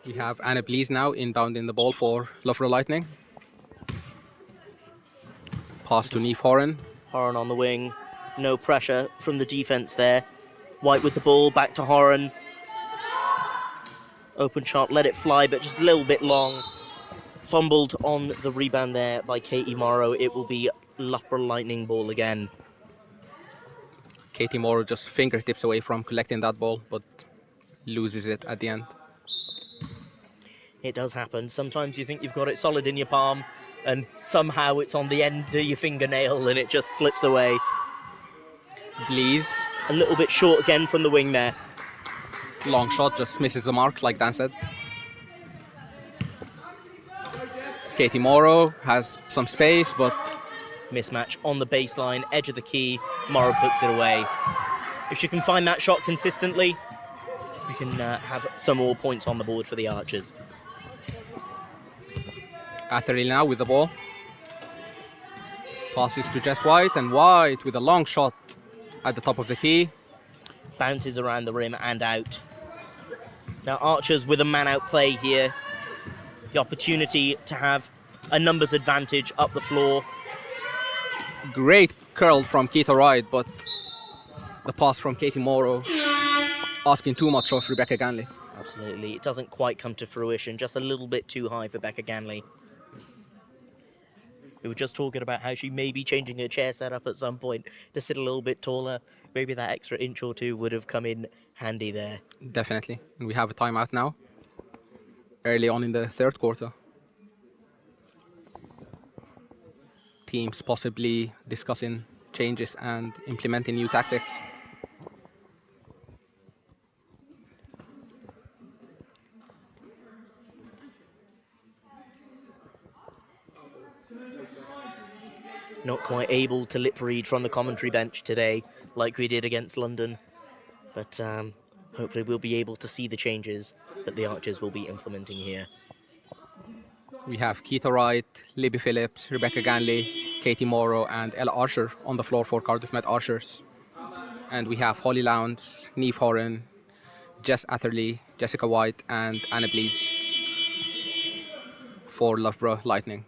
We have Anna Blees now inbounding the ball for Loughborough Lightning. Pass to Neve Horan. Horan on the wing. No pressure from the defense there. White with the ball, back to Horan. Open shot, let it fly, but just a little bit long. Fumbled on the rebound there by Katie Morrow. It will be Loughborough Lightning ball again. Katie Morrow just fingertips away from collecting that ball, but loses it at the end. It does happen. Sometimes you think you've got it solid in your palm, and somehow it's on the end of your fingernail and it just slips away. Blees. A little bit short again from the wing there. Long shot, just misses the mark, like Dan said. Katie Morrow has some space, but mismatch on the baseline, edge of the key. Morrow puts it away. If she can find that shot consistently, we can have some more points on the board for the Archers. Atherley now with the ball. Passes to Jess White, and White with a long shot at the top of the key. Bounces around the rim and out. Now Archers with a man-out play here. The opportunity to have a numbers advantage up the floor. Great curl from Keita Wright, but the pass from Katie Morrow asking too much of Rebecca Ganley. Absolutely. It doesn't quite come to fruition. Just a little bit too high for Becca Ganley. We were just talking about how she may be changing her chair setup at some point to sit a little bit taller. Maybe that extra inch or two would have come in handy there. Definitely. And we have a timeout now, early on in the third quarter. Teams possibly discussing changes and implementing new tactics. Not quite able to lip read from the commentary bench today like we did against London. But hopefully we'll be able to see the changes that the Archers will be implementing here. We have Keita Wright, Libby Phillips, Rebecca Ganley, Katie Morrow, and Ella Archer on the floor for Cardiff Met Archers. And we have Holly Lowndes, Neve Horan, Jess Atherley, Jessica White, and Anna Blees for Loughborough Lightning.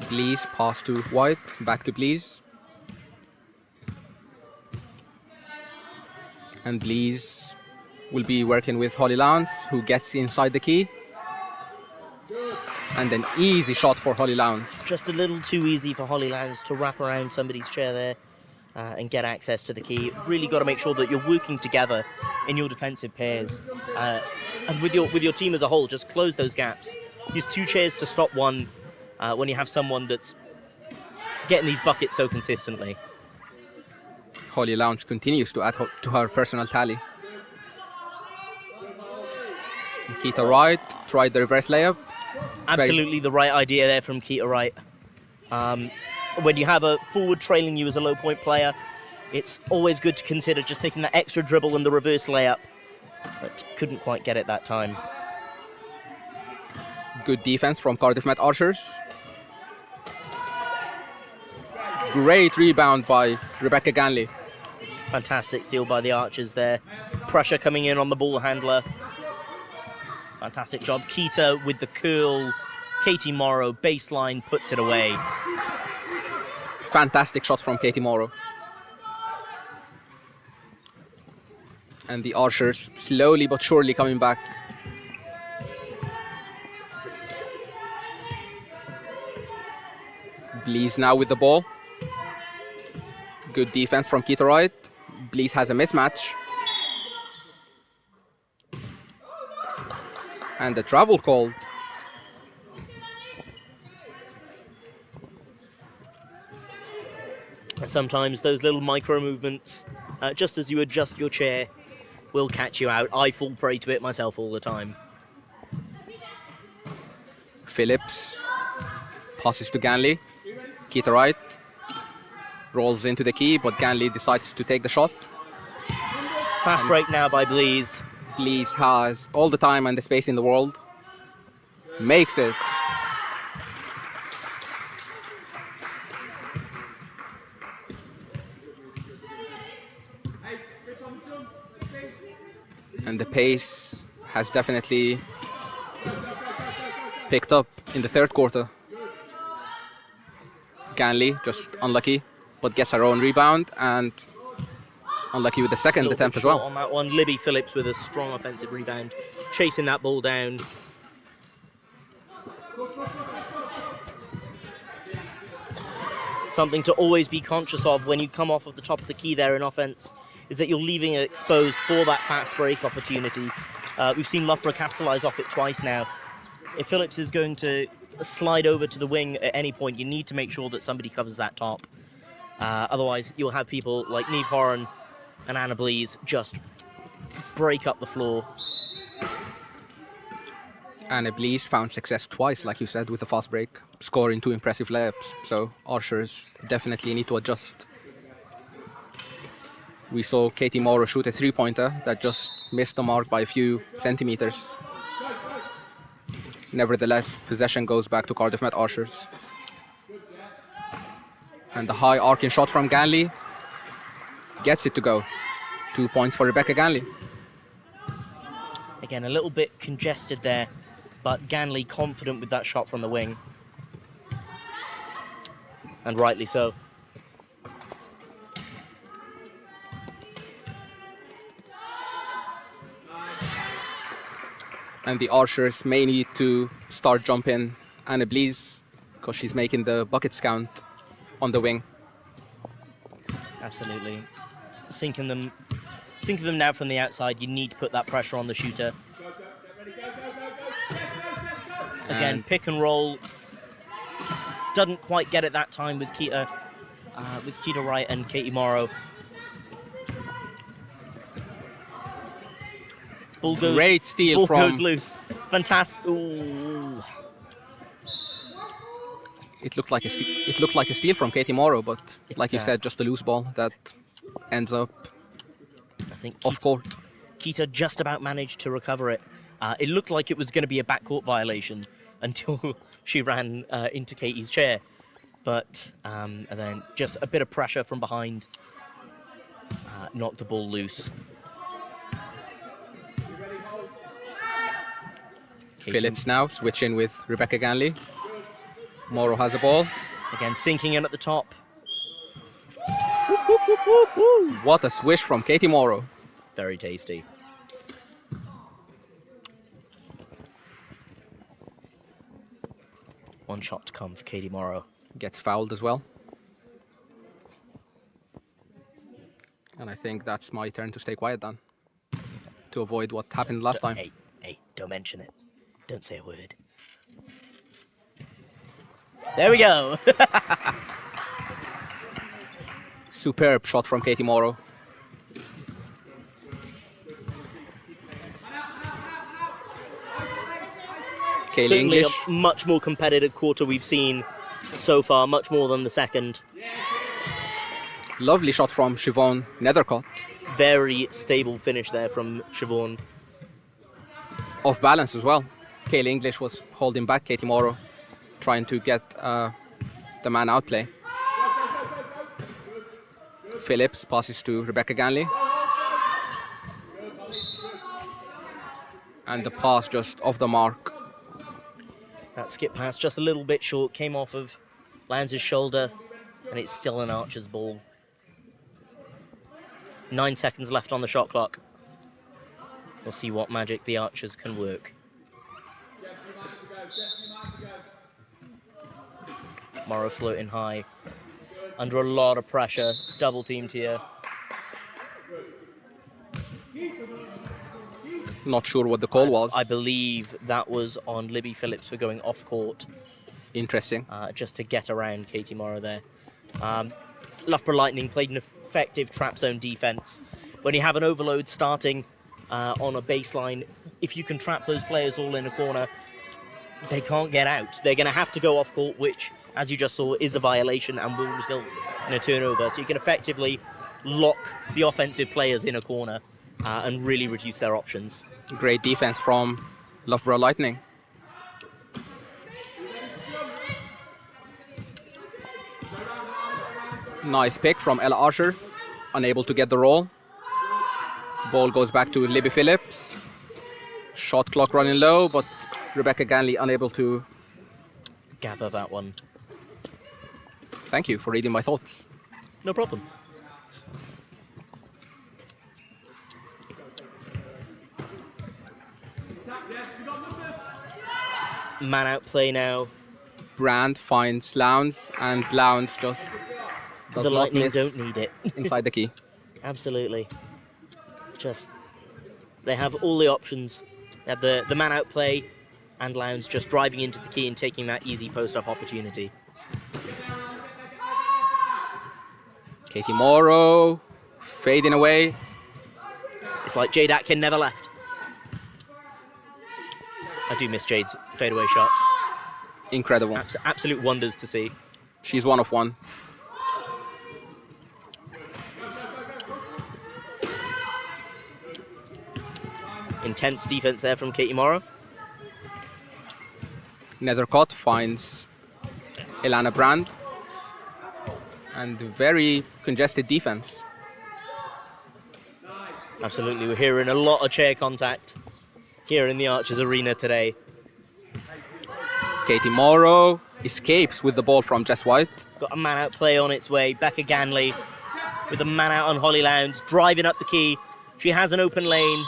Blees pass to White, back to Blees. And Blees will be working with Holly Lowndes, who gets inside the key. And an easy shot for Holly Lowndes. Just a little too easy for Holly Lowndes to wrap around somebody's chair there and get access to the key. Really got to make sure that you're working together in your defensive pairs. And with your team as a whole, just close those gaps. Use two chairs to stop one when you have someone that's getting these buckets so consistently. Holly Lowndes continues to add to her personal tally. Keita Wright tried the reverse layup. Absolutely the right idea there from Keita Wright. When you have a forward trailing you as a low point player, It's always good to consider just taking that extra dribble and the reverse layup, but couldn't quite get it that time. Good defense from Cardiff Met Archers. Great rebound by Rebecca Ganley. Fantastic steal by the Archers there. Pressure coming in on the ball handler. Fantastic job. Keita with the curl. Katie Morrow, baseline, puts it away. Fantastic shot from Katie Morrow. And the Archers slowly but surely coming back. Blease now with the ball. Good defense from Keita Wright. Blease has a mismatch. And the travel called. Sometimes those little micro movements, just as you adjust your chair, will catch you out. I fall prey to it myself all the time. Phillips passes to Ganley. Keita Wright rolls into the key, but Ganley decides to take the shot. Fast break now by Blease. Blease has all the time and the space in the world. Makes it. And the pace has definitely picked up in the third quarter. Ganley just unlucky, but gets her own rebound, and unlucky with the second Still attempt as short well. on that one. Libby Phillips with a strong offensive rebound, chasing that ball down. Something to always be conscious of when you come off of the top of the key there in offense is that you're leaving it exposed for that fast break opportunity. We've seen Loughborough capitalise off it twice now. If Phillips is going to slide over to the wing at any point, you need to make sure that somebody covers that top. Otherwise, you'll have people like Niamh Horan and Anna Blease just break up the floor. Anna Blease found success twice, like you said, with the fast break, scoring 2 impressive layups. So Archers definitely need to adjust. We saw Katie Morrow shoot a three-pointer that just missed the mark by a few centimeters. Nevertheless, possession goes back to Cardiff Met Archers. And the high arcing shot from Ganley gets it to go. 2 points for Rebecca Ganley. Again, a little bit congested there, but Ganley confident with that shot from the wing. And rightly so. And the Archers may need to start jumping Anna Blease because she's making the buckets count on the wing. Absolutely. Sinking them now from the outside. You need to put that pressure on the shooter. Again, And pick and roll. Doesn't quite get it that time with Keita Wright and Katie Morrow. Ball goes, great steal ball from... goes loose. Fantastic. Ooh. It looked like a steal from Katie Morrow, but like you It, said, just a loose ball that ends up I think off court. Keita just about managed to recover it. It looked like it was going to be a backcourt violation until she ran into Katie's chair. But and then just a bit of pressure from behind knocked the ball loose. Phillips now switching with Rebecca Ganley. Morrow has the ball. Again, sinking in at the top. What a swish from Katie Morrow. Very tasty. One shot to come for Katie Morrow. Gets fouled as well. And I think that's my turn to stay quiet then, to avoid what happened last time. Hey, don't mention it. Don't say a word. There we go. Superb shot from Katie Morrow. Kaylee Certainly English. a much more competitive quarter we've seen so far, much more than the second. Lovely shot from Siobhan Nethercott. Very stable finish there from Siobhan. Off balance as well. Kaylee English was holding back Katie Morrow, trying to get the man outplay. Phillips passes to Rebecca Ganley. And the pass just off the mark. That skip pass just a little bit short, came off of Lowndes' shoulder, and it's still an Archer's ball. 9 seconds left on the shot clock. We'll see what magic the Archers can work. Morrow floating high, under a lot of pressure, double teamed here. Not sure what the call was. I believe that was on Libby Phillips for going off court. Interesting. Just to get around Katie Morrow there. Loughborough Lightning played an effective trap zone defense. When you have an overload starting on a baseline, if you can trap those players all in a corner, they can't get out. They're going to have to go off court, which, as you just saw, is a violation and will result in a turnover. So you can effectively lock the offensive players in a corner and really reduce their options. Great defense from Loughborough Lightning. Nice pick from Ella Archer, unable to get the roll. Ball goes back to Libby Phillips. Shot clock running low, but Rebecca Ganley unable to gather that one. Thank you for reading my thoughts. No problem. Man out play now. Brand finds Lowndes, and Lowndes just does The not Lightning miss don't need it. inside the key. Absolutely. They have all the options. They have the man out play, and Lowndes just driving into the key and taking that easy post-up opportunity. Katie Morrow fading away. It's like Jade Atkin never left. I do miss Jade's fadeaway shots. Incredible. Absolute wonders to see. She's one of one. Intense defense there from Katie Morrow. Nethercott finds Ilana Brand. And very congested defense. Absolutely, we're hearing a lot of chair contact here in the Archers Arena today. Katie Morrow escapes with the ball from Jess White. Got a man out play on its way. Becca Ganley with a man out on Holly Lowndes, driving up the key. She has an open lane.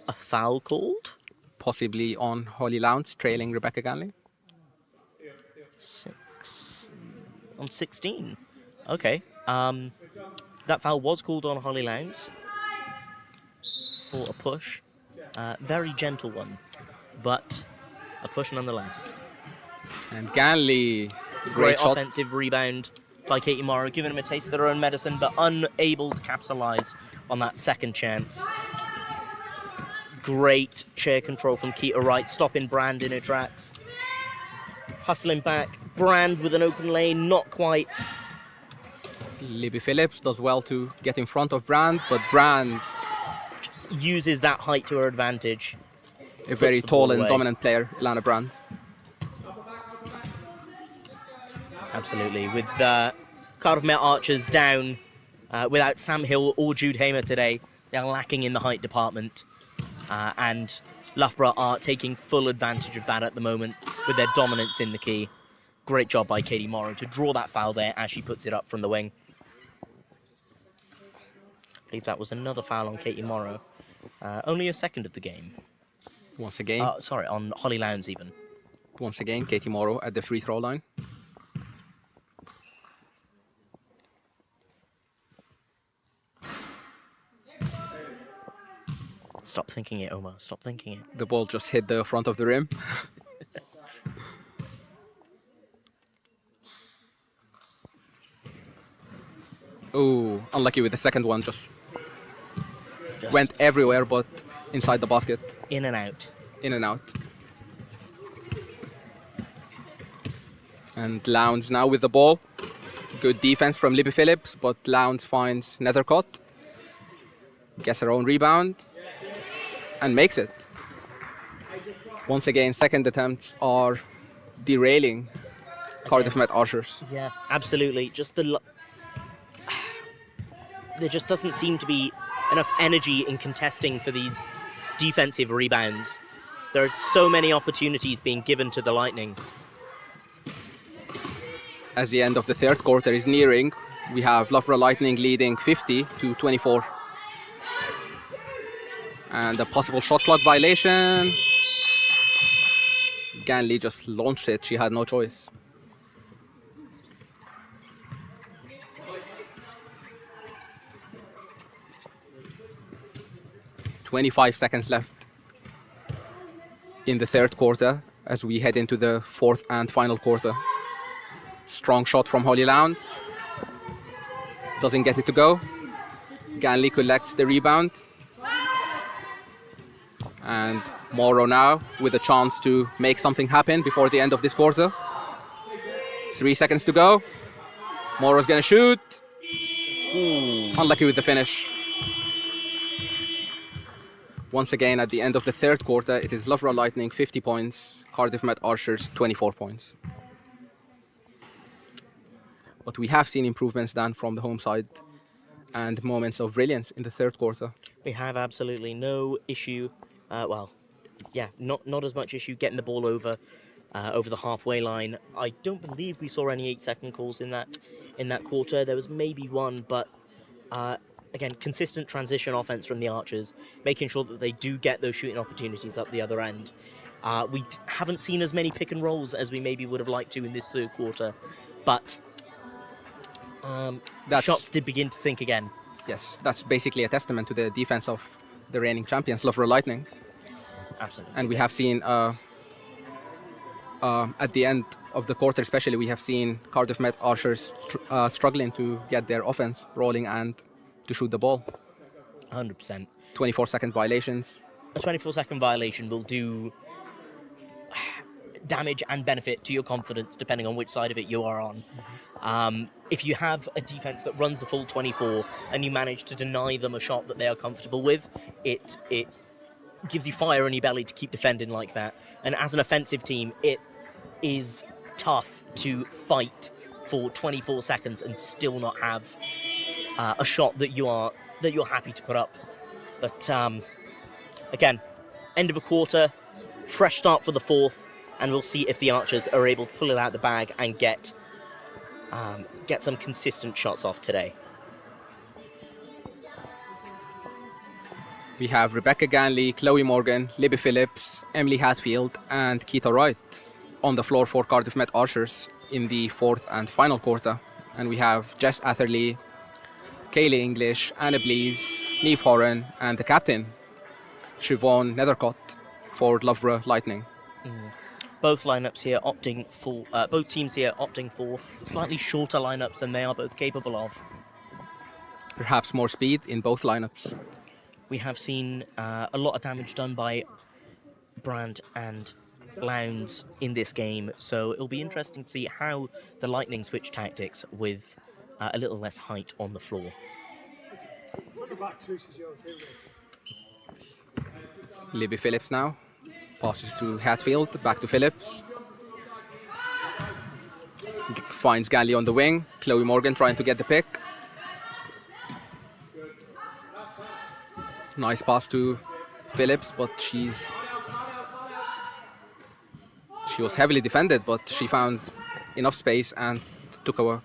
A foul called? Possibly on Holly Lowndes, trailing Rebecca Ganley. On 16. Okay. That foul was called on Holly Lowndes for a push. Very gentle one, but a push nonetheless. And Ganley, Great shot. offensive rebound by Katie Morrow, giving them a taste of their own medicine, but unable to capitalise on that second chance. Great chair control from Keita Wright, stopping Brand in her tracks. Hustling back, Brand with an open lane, not quite. Libby Phillips does well to get in front of Brand, but Brand, just uses that height to her advantage. a very the tall ball and away. dominant player, Ilana Brand. Absolutely. With Cardiff Met Archers down without Sam Hill or Jude Hamer today, they're lacking in the height department. And Loughborough are taking full advantage of that at the moment with their dominance in the key. Great job by Katie Morrow to draw that foul there as she puts it up from the wing. I believe that was another foul on Katie Morrow. Only a second of the game. Once again, Sorry, on Holly Lowndes even. Katie Morrow at the free throw line. Stop thinking it, Omar. Stop thinking it. The ball just hit the front of the rim. Oh, unlucky with the second one. Just went everywhere but inside the basket. in and out. In and out. And Lowndes now with the ball. Good defense from Libby Phillips, but Lowndes finds Nethercott. Gets her own rebound and makes it. Once again, second attempts are derailing Cardiff Met Archers. Yeah, absolutely. There just doesn't seem to be enough energy in contesting for these defensive rebounds. There are so many opportunities being given to the Lightning. As the end of the third quarter is nearing, we have Loughborough Lightning leading 50-24. And a possible shot clock violation. Ganley just launched it. She had no choice. "25 seconds left in the third quarter as we head into the fourth and final quarter. Strong shot from Holly Lowndes. Doesn't get it to go. Ganley collects the rebound. And Morrow now with a chance to make something happen before the end of this quarter. 3 seconds to go. Morrow's gonna shoot. Unlucky with the finish. Once again, at the end of the third quarter, it is Loughborough Lightning 50 points, Cardiff Met Archers 24 points. But we have seen improvements done from the home side and moments of brilliance in the third quarter. We have absolutely no issue. Not as much issue getting the ball over the halfway line. I don't believe we saw any 8-second calls in that quarter. There was maybe one, but again, consistent transition offense from the Archers, making sure that they do get those shooting opportunities up the other end. We haven't seen as many pick and rolls as we maybe would have liked to in this third quarter, but shots did begin to sink again. Yes, that's basically a testament to the defense of the reigning champions, Loughborough Lightning. Absolutely. And we have seen, at the end of the quarter especially, we have seen Cardiff Met Archers struggling to get their offense rolling and to shoot the ball. 100%. 24-second violations. A 24-second violation will do damage and benefit to your confidence depending on which side of it you are on. If you have a defense that runs the full 24 and you manage to deny them a shot that they are comfortable with, it gives you fire in your belly to keep defending like that. And as an offensive team, it is tough to fight for 24 seconds and still not have a shot that you're happy to put up. But again, end of a quarter, fresh start for the fourth, and we'll see if the Archers are able to pull it out the bag and get some consistent shots off today. We have Rebecca Ganley, Chloe Morgan, Libby Phillips, Emily Hatfield, and Keita Wright on the floor for Cardiff Met Archers in the fourth and final quarter. And we have Jess Atherley, Kaylee English, Anna Blees, Neve Horan, and the captain, Siobhan Nethercott, for Loughborough Lightning. Both lineups here both teams here opting for slightly shorter lineups than they are both capable of. Perhaps more speed in both lineups. We have seen a lot of damage done by Brandt and Lowndes in this game, so it'll be interesting to see how the Lightning switch tactics with a little less height on the floor. Libby Phillips now. Passes to Hatfield, back to Phillips. Finds Ganley on the wing. Chloe Morgan trying to get the pick. Nice pass to Phillips, but she was heavily defended, but she found enough space and took a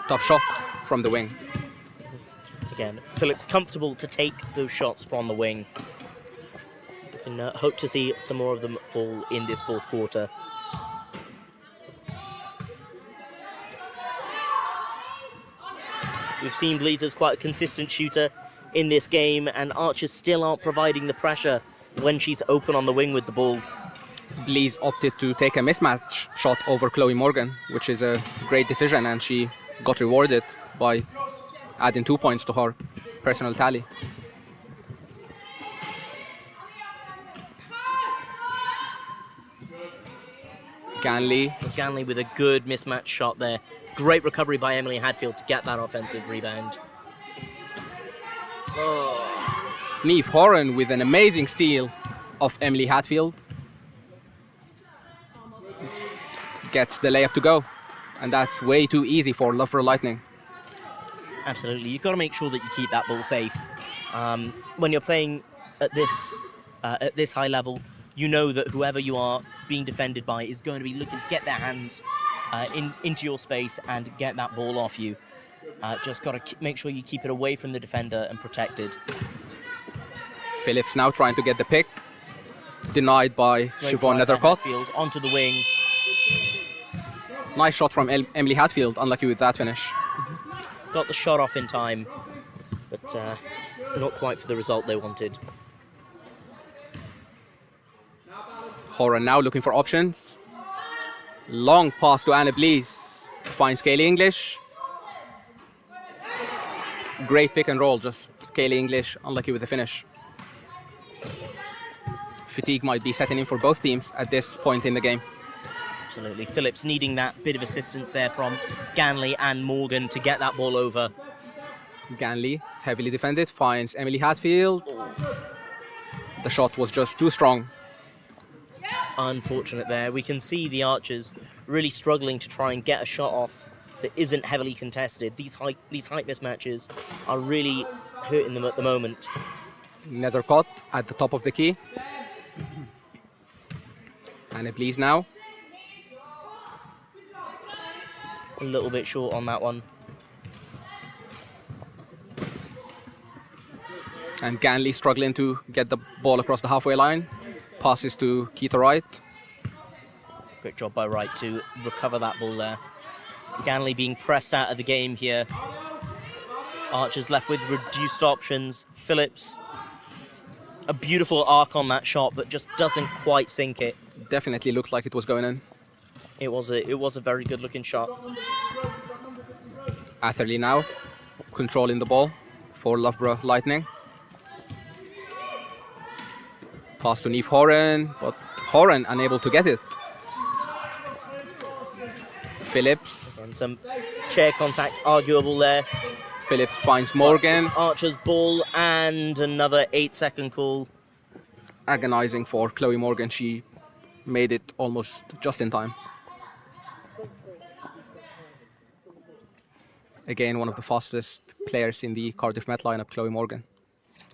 tough shot from the wing. Again, Phillips comfortable to take those shots from the wing. We can hope to see some more of them fall in this fourth quarter. We've seen Blees as quite a consistent shooter in this game, and Archers still aren't providing the pressure when she's open on the wing with the ball. Blees opted to take a mismatch shot over Chloe Morgan, which is a great decision, and she got rewarded by adding 2 points to her personal tally. Ganley with a good mismatch shot there. Great recovery by Emily Hadfield to get that offensive rebound. Neve Horan with an amazing steal of Emily Hadfield. Gets the layup to go. And that's way too easy for Loughborough Lightning. Absolutely. You've got to make sure that you keep that ball safe. When you're playing at this high level, you know that whoever you are being defended by is going to be looking to get their hands into your space and get that ball off you. Just got to make sure you keep it away from the defender and protected. Phillips now trying to get the pick. Denied by Siobhan Nethercott. Onto the wing. Nice shot from Emily Hadfield. Unlucky with that finish. Got the shot off in time, but not quite for the result they wanted. Horan now looking for options. Long pass to Anna Blees. Finds Kaylee English. Great pick and roll, just Kaylee English unlucky with the finish. Fatigue might be setting in for both teams at this point in the game. Absolutely. Phillips needing that bit of assistance there from Ganley and Morgan to get that ball over. Ganley, heavily defended, finds Emily Hadfield. The shot was just too strong. Unfortunate there. We can see the Archers really struggling to try and get a shot off that isn't heavily contested. These height mismatches are really hurting them at the moment. Nethercott at the top of the key. Anna Blees now. A little bit short on that one. And Ganley struggling to get the ball across the halfway line. Passes to Keita Wright. Great job by Wright to recover that ball there. Ganley being pressed out of the game here. Archers left with reduced options. Phillips, a beautiful arc on that shot, but just doesn't quite sink it. Definitely looks like it was going in. It was a very good looking shot. Atherley now controlling the ball for Loughborough Lightning. Pass to Neve Horan, but Horan unable to get it. Phillips. And some chair contact arguable there. Phillips finds Morgan. Archer's ball and another 8-second call. Agonizing for Chloe Morgan. She made it almost just in time. Again, one of the fastest players in the Cardiff Met lineup, Chloe Morgan.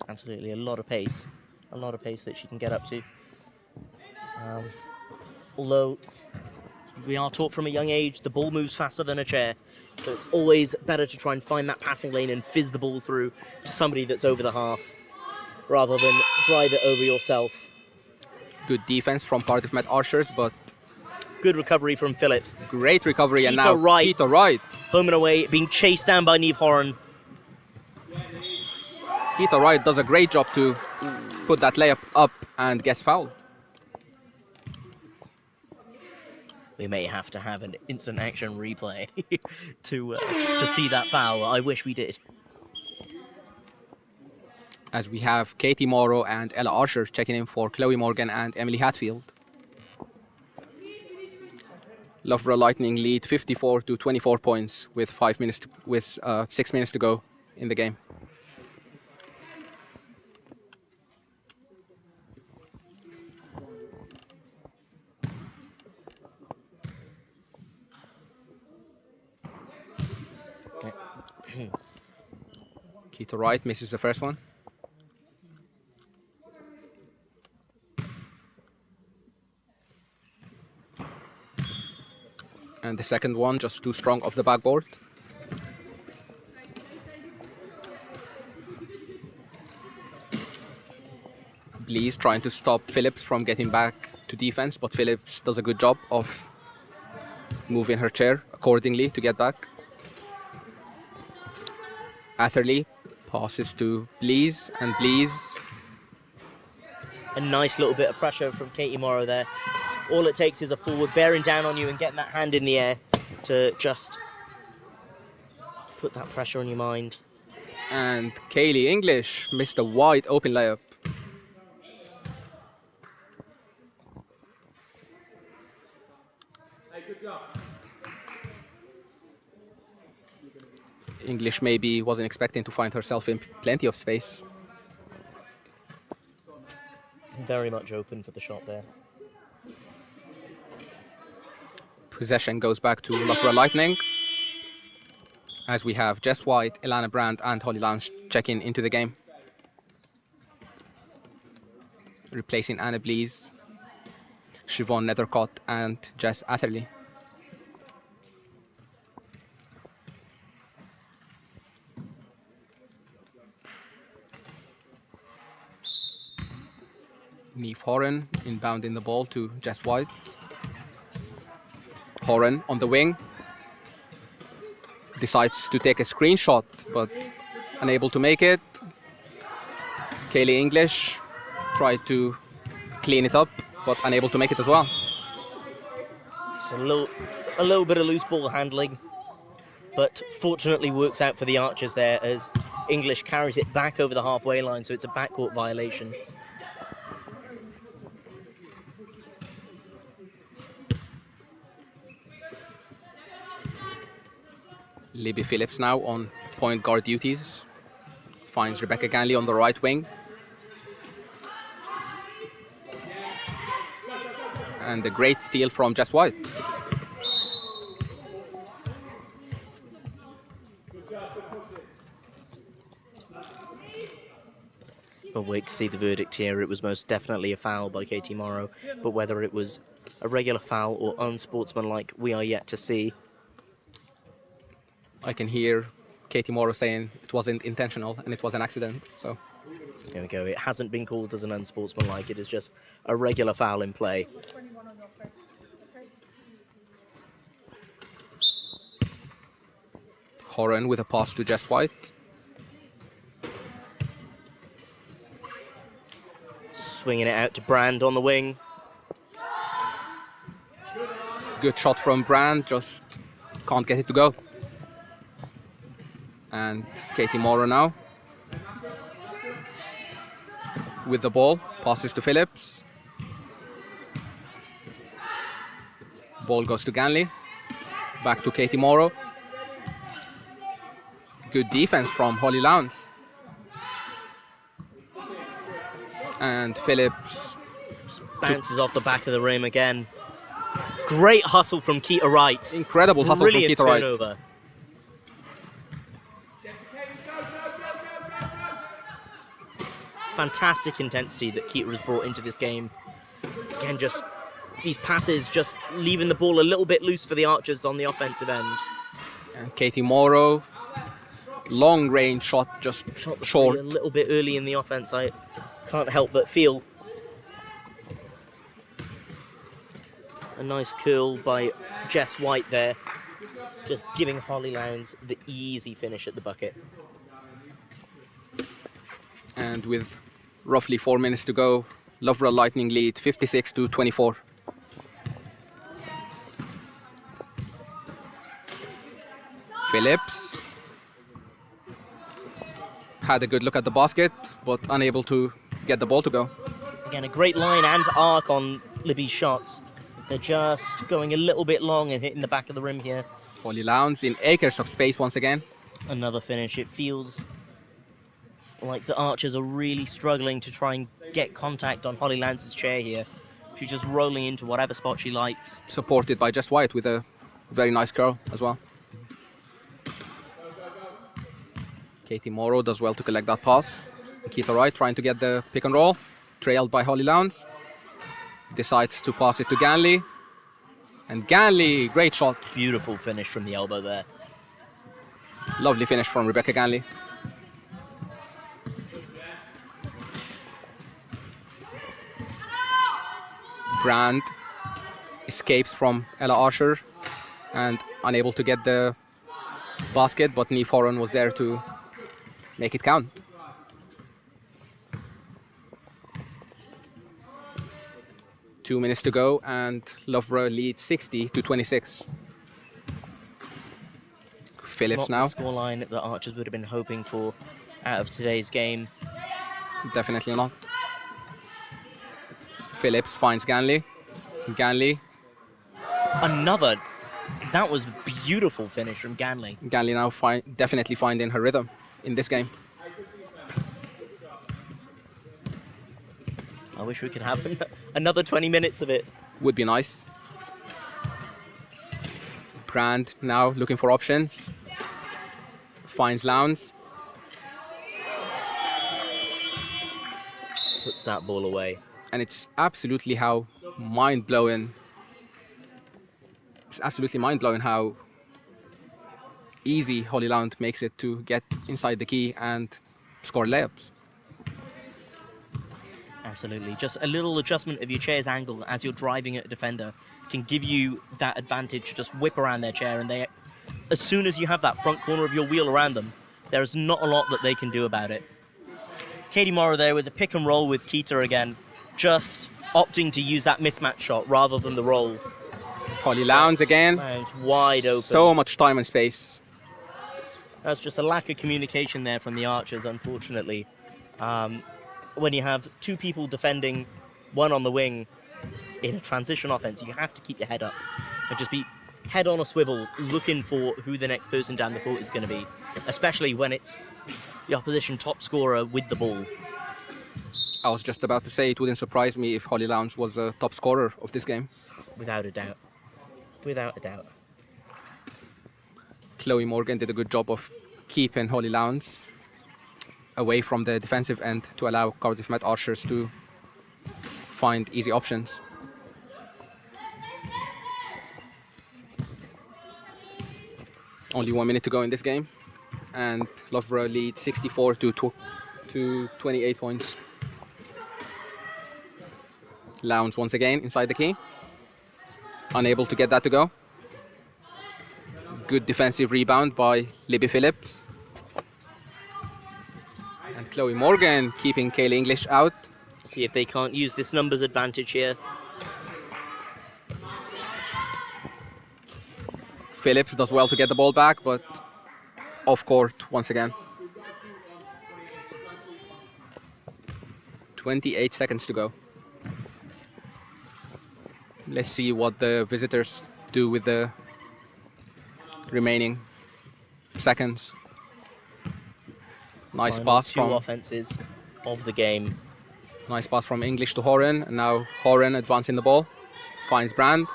Absolutely, a lot of pace that she can get up to. Although we are taught from a young age the ball moves faster than a chair, so it's always better to try and find that passing lane and fizz the ball through to somebody that's over the half rather than drive it over yourself. Good defense from Cardiff Met Archers, but good recovery from Phillips. Great recovery, and Keita now Wright. Keita Wright. Home and away, being chased down by Neve Horan. Keita Wright does a great job to put that layup up and gets fouled. We may have to have an instant action replay to see that foul. I wish we did. As we have Katie Morrow and Ella Archer checking in for Chloe Morgan and Emily Hadfield. Loughborough Lightning lead 54 to 24 points with 6 minutes to go in the game. Keita Wright misses the first one. And the second one just too strong off the backboard. Blees trying to stop Phillips from getting back to defense, but Phillips does a good job of moving her chair accordingly to get back. Atherley passes to Blees, and Blees. A nice little bit of pressure from Katie Morrow there. All it takes is a forward bearing down on you and getting that hand in the air to just put that pressure on your mind. And Kaylee English missed a wide open layup. English maybe wasn't expecting to find herself in plenty of space. Very much open for the shot there. Possession goes back to Loughborough Lightning, as we have Jess White, Ilana Brand and Holly Lowndes checking into the game, replacing Anna Blees, Siobhan Nethercott and Jess Atherley. Niamh Horan inbounding the ball to Jess White. Horan on the wing. Decides to take a screenshot, but unable to make it. Kaylee English tried to clean it up, but unable to make it as well. It's a little bit of loose ball handling, but fortunately works out for the Archers there as English carries it back over the halfway line, so it's a backcourt violation. Libby Phillips now on point guard duties. Finds Rebecca Ganley on the right wing. And a great steal from Jess White. We'll wait to see the verdict here. It was most definitely a foul by Katie Morrow, but whether it was a regular foul or unsportsmanlike, we are yet to see. I can hear Katie Morrow saying it wasn't intentional and it was an accident. So there we go. It hasn't been called as an unsportsmanlike. It is just a regular foul in play. Horan with a pass to Jess White. Swinging it out to Brand on the wing. Good shot from Brand, just can't get it to go. And Katie Morrow now with the ball, passes to Phillips. Ball goes to Ganley, back to Katie Morrow. Good defense from Holly Lowndes. And Phillips bounces off the back of the rim again. Great hustle from Keita Wright. Incredible hustle from Keita Wright. Turnover. Fantastic intensity that Keita has brought into this game. Again, just these passes, just leaving the ball a little bit loose for the Archers on the offensive end. And Katie Morrow, long range shot, just short. A little bit early in the offense, I can't help but feel. A nice curl by Jess White there, just giving Holly Lowndes the easy finish at the bucket. And with roughly 4 minutes to go, Loughborough Lightning lead 56-24. Phillips had a good look at the basket, but unable to get the ball to go. Again, a great line and arc on Libby's shots. They're just going a little bit long and hitting the back of the rim here. Holly Lowndes in acres of space once again. Another finish. It feels like the Archers are really struggling to try and get contact on Holly Lowndes' chair here. She's just rolling into whatever spot she likes. Supported by Jess White with a very nice curl as well. Katie Morrow does well to collect that pass. Keita Wright trying to get the pick and roll, trailed by Holly Lowndes. Decides to pass it to Ganley. And Ganley, great shot. Beautiful finish from the elbow there. Lovely finish from Rebecca Ganley. Brand escapes from Ella Archer and unable to get the basket, but Niamh Horan was there to make it count. Two minutes to go and Loughborough leads 60-26. Phillips now. Not the scoreline that the Archers would have been hoping for out of today's game. Definitely not. Phillips finds Ganley. Ganley. Another That was a beautiful finish from Ganley. Ganley now definitely finding her rhythm in this game. I wish we could have another 20 minutes of it. Would be nice. Brand now looking for options. Finds Lowndes. Puts that ball away. And it's absolutely mind-blowing. It's absolutely mind-blowing how easy Holly Lowndes makes it to get inside the key and score layups. Absolutely. Just a little adjustment of your chair's angle as you're driving at a defender can give you that advantage to just whip around their chair, and as soon as you have that front corner of your wheel around them, there's not a lot that they can do about it. Katie Morrow there with the pick and roll with Keita again, just opting to use that mismatch shot rather than the roll. Holly Lowndes again. It's wide open. So much time and space. That's just a lack of communication there from the Archers, unfortunately. When you have two people defending, one on the wing, in a transition offense, you have to keep your head up and just be head on a swivel looking for who the next person down the court is going to be, especially when it's the opposition top scorer with the ball. I was just about to say it wouldn't surprise me if Holly Lowndes was a top scorer of this game. Without a doubt. Without a doubt. Chloe Morgan did a good job of keeping Holly Lowndes away from the defensive end to allow Cardiff Met Archers to find easy options. Only 1 minute to go in this game, and Loughborough lead 64 to 28 points. Lowndes once again inside the key, unable to get that to go. Good defensive rebound by Libby Phillips. And Chloe Morgan keeping Kaylee English out. See if they can't use this numbers advantage here. Phillips does well to get the ball back, but off court once again. 28 seconds to go. Let's see what the visitors do with the remaining seconds. Nice pass two from offenses of the game. Nice pass from English to Horan, and now Horan advancing the ball, finds Brand.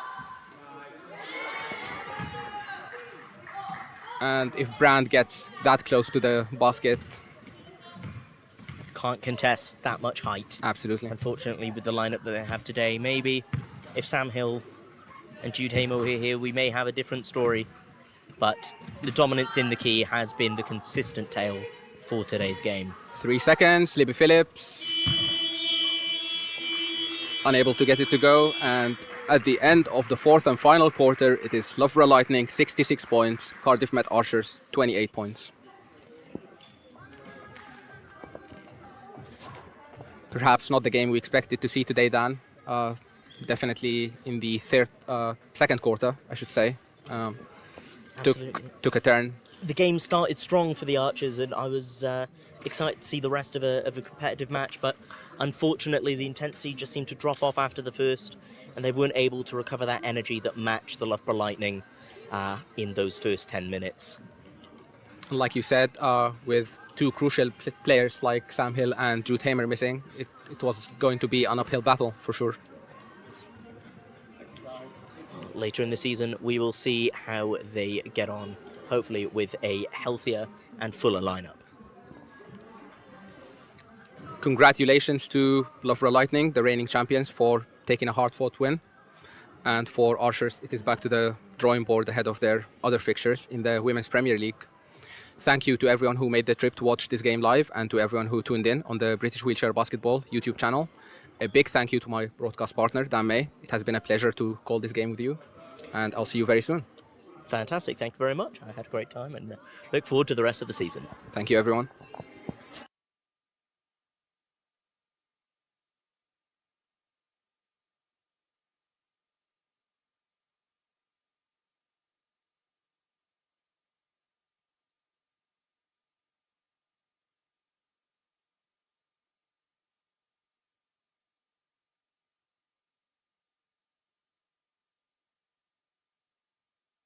And if Brand gets that close to the basket, can't contest that much height. Absolutely. Unfortunately, with the lineup that they have today, maybe if Sam Hill and Jude Hamo were here, we may have a different story. But the dominance in the key has been the consistent tale for today's game. 3 seconds, Libby Phillips unable to get it to go, and at the end of the fourth and final quarter, it is Loughborough Lightning 66 points, Cardiff Met Archers 28 points. Perhaps not the game we expected to see today, Dan. Definitely in the second quarter, I should say. Took a turn. The game started strong for the Archers, and I was excited to see the rest of a competitive match, but unfortunately the intensity just seemed to drop off after the first, and they weren't able to recover that energy that matched the Loughborough Lightning in those first 10 minutes. Like you said, with two crucial players like Sam Hill and Jude Hamer missing, it was going to be an uphill battle for sure. Later in the season, we will see how they get on, hopefully with a healthier and fuller lineup. Congratulations to Loughborough Lightning, the reigning champions, for taking a hard-fought win. And for Archers, it is back to the drawing board ahead of their other fixtures in the Women's Premier League. Thank you to everyone who made the trip to watch this game live, and to everyone who tuned in on the British Wheelchair Basketball YouTube channel. A big thank you to my broadcast partner, Dan May. It has been a pleasure to call this game with you, and I'll see you very soon. Fantastic. Thank you very much. I had a great time and look forward to the rest of the season. Thank you, everyone.